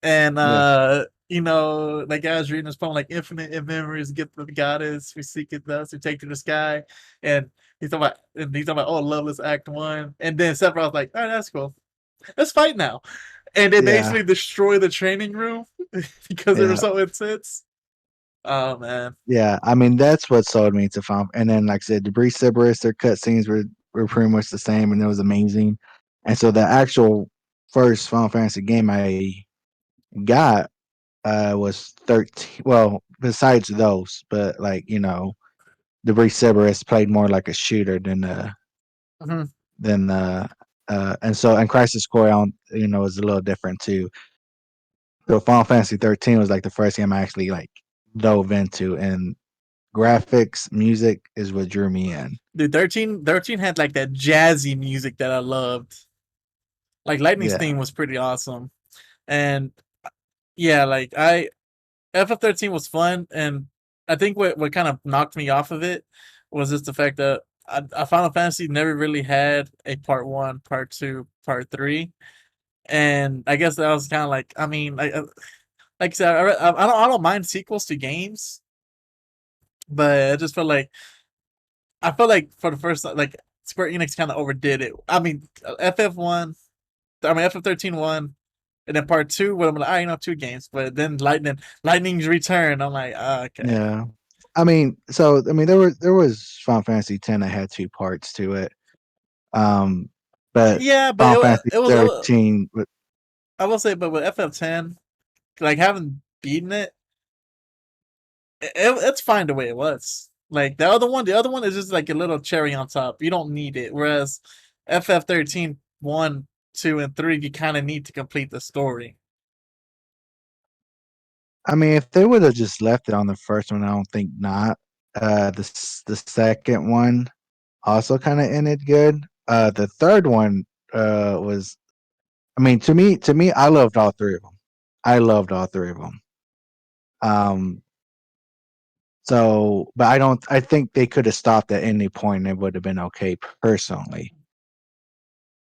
And Yeah. that guy's reading his poem like infinite in memories, gift of the goddess, we seek it thus, we take to the sky. And he's talking about oh, Loveless Act One. And then Sephiroth's like, all right, that's cool. Let's fight now. And they Yeah. basically destroy the training room because they were Yeah. so intense. Oh man. Yeah. I mean, that's what sold me to Final. And then, like I said, Debris Cerberus, their cutscenes were pretty much the same, and it was amazing. And so the actual first Final Fantasy game I got was 13. Well, besides those, but like, Debris Cerberus played more like a shooter Mhm. than and Crisis Core, is a little different too. So Final Fantasy 13 was like the first game I actually like dove into, and graphics, music is what drew me in. Dude, 13 had like that jazzy music that I loved. Like Lightning's Yeah. theme was pretty awesome. And yeah, like I FF13 was fun, and I think what kind of knocked me off of it was just the fact that Final Fantasy never really had a part one, part two, part three, and I guess that was kind of like I mean, like I said, I don't mind sequels to games, but I just felt like I felt like for the first like Square Enix kind of overdid it. I mean, FF13 one, and then part two, well, I'm like, two games, but then Lightning's Return, I'm like, okay. Yeah. I mean, there was Final Fantasy 10 that had two parts to it. But Yeah, but Final Fantasy it was 13, I will say, but with FF10, like having beaten it's fine the way it was. Like the other one is just like a little cherry on top. You don't need it. Whereas FF13, 1, 2, and 3, you kind of need to complete the story. I mean, if they would have just left it on the first one, I don't think not. The second one also kind of ended good. The third one was, I mean, to me, I loved all three of them. I loved all three of them. Um, but I think they could have stopped at any point and it would have been okay personally.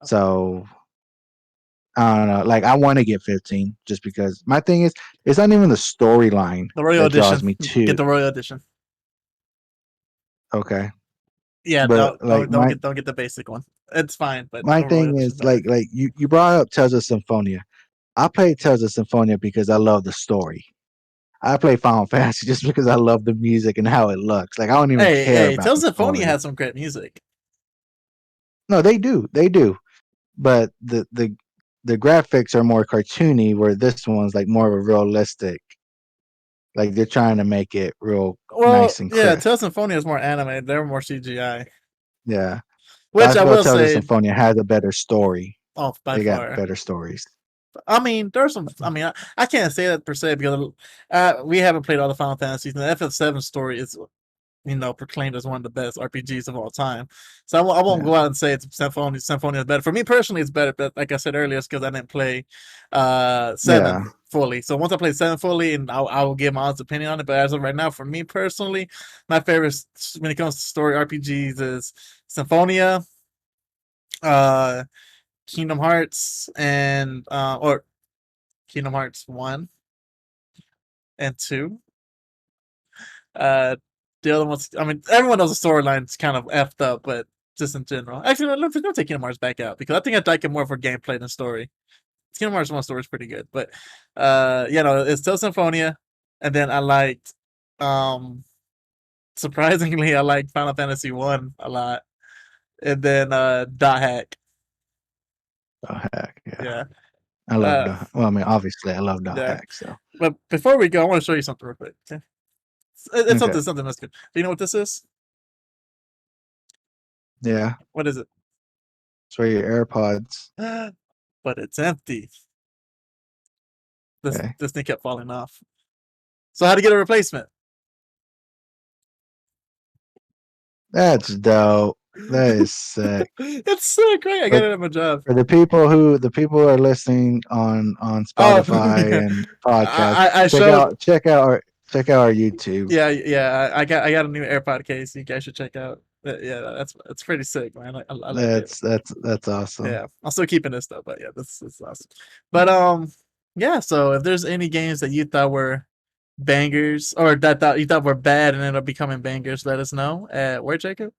So I don't know. Like I want to get 15 just because my thing is it's not even the storyline The Royal that draws Edition. me to. Get the Royal Edition. Okay. Yeah, But like don't get the basic one. It's fine, but my the Royal thing Edition is better. like you brought up Tales of Symphonia. I played Tales of Symphonia because I love the story. I play Final Fantasy just because I love the music and how it looks. Like I don't even care Hey, about Tales the of Symphonia story. has some great music. No, they do. But the graphics are more cartoony, where this one's like more of a realistic. Like they're trying to make it real Well, nice and yeah, crisp. Tales of Symphonia is more anime. They're more CGI. Yeah, but Which I I feel will Tales of say, Symphonia has a better story. by They got far. better stories. I mean, there's some. I mean, I can't say that per se because we haven't played all the Final Fantasies. And the FF7 story is, proclaimed as one of the best RPGs of all time. So I won't Yeah. go out and say it's Symphonia is better. For me personally, it's better. But like I said earlier, it's because I didn't play 7 Yeah. fully. So once I play 7 fully, and I will give my honest opinion on it. But as of right now, for me personally, my favorite when it comes to story RPGs is Symphonia, uh, Kingdom Hearts, and or Kingdom Hearts 1 and 2. Uh, the other ones, I mean, everyone knows the storyline's kind of effed up, but just in general. Actually, let's take Kingdom Hearts back out because I think I like it more for gameplay than story. Kingdom Hearts 1 story is pretty good, but it's still Symphonia, and then I liked, surprisingly, I like Final Fantasy 1 a lot, and then Dot Hack. Oh heck, yeah. Yeah. I love Dot. Well, I mean, obviously, I love Dot Yeah. Hack. So But before we go, I want to show you something real quick. Okay? It's okay. something that's good. Do you know what this is? Yeah, What is it? it's for your AirPods. But it's empty. Okay, This thing kept falling off. So how to get a replacement? that's dope. That is sick. It's so great. I got it at my job. For the people who are listening on Oh, Spotify and podcast, I showed. check out our YouTube. Yeah. I got a new AirPod case. You guys should check out. Yeah, that's pretty sick, man. I like it. That's awesome. Yeah, I'm still keeping this though, but yeah, this is awesome. But yeah. So if there's any games that you thought were bangers or that you thought were bad and ended up becoming bangers, let us know. Where, Jacob?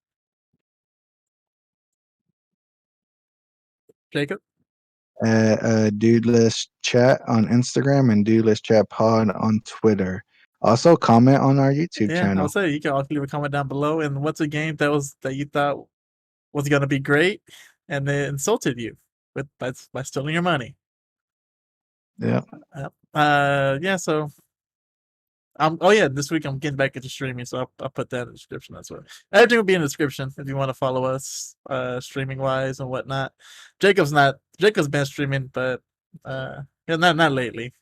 Jacob? Dudeless Chat on Instagram and Dudeless Chat Pod on Twitter. Also, comment on our YouTube Yeah, I'll channel. say you can also leave a comment down below. And what's a game that you thought was gonna be great and they insulted you by stealing your money? Yeah. Yeah. So oh yeah, this week I'm getting back into streaming, so I'll put that in the description as well. Everything will be in the description if you want to follow us, streaming wise and whatnot. Jacob's been streaming, but yeah, not lately.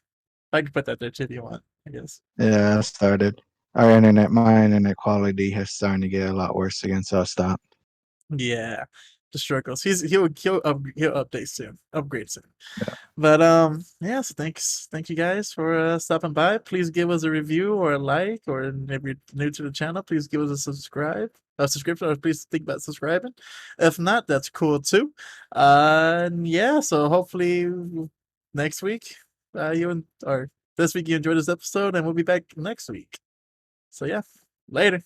I can put that there too if you want, I guess. Yeah, I started. My internet quality has starting to get a lot worse again, so I stopped. Yeah, the struggles. He'll update soon, upgrade soon. Yeah. But yeah. So thank you guys for stopping by. Please give us a review or a like, or if you're new to the channel, please give us a subscription, or please think about subscribing. If not, that's cool too. Yeah. So hopefully next week, or this week you enjoyed this episode, and we'll be back next week. So yeah, later.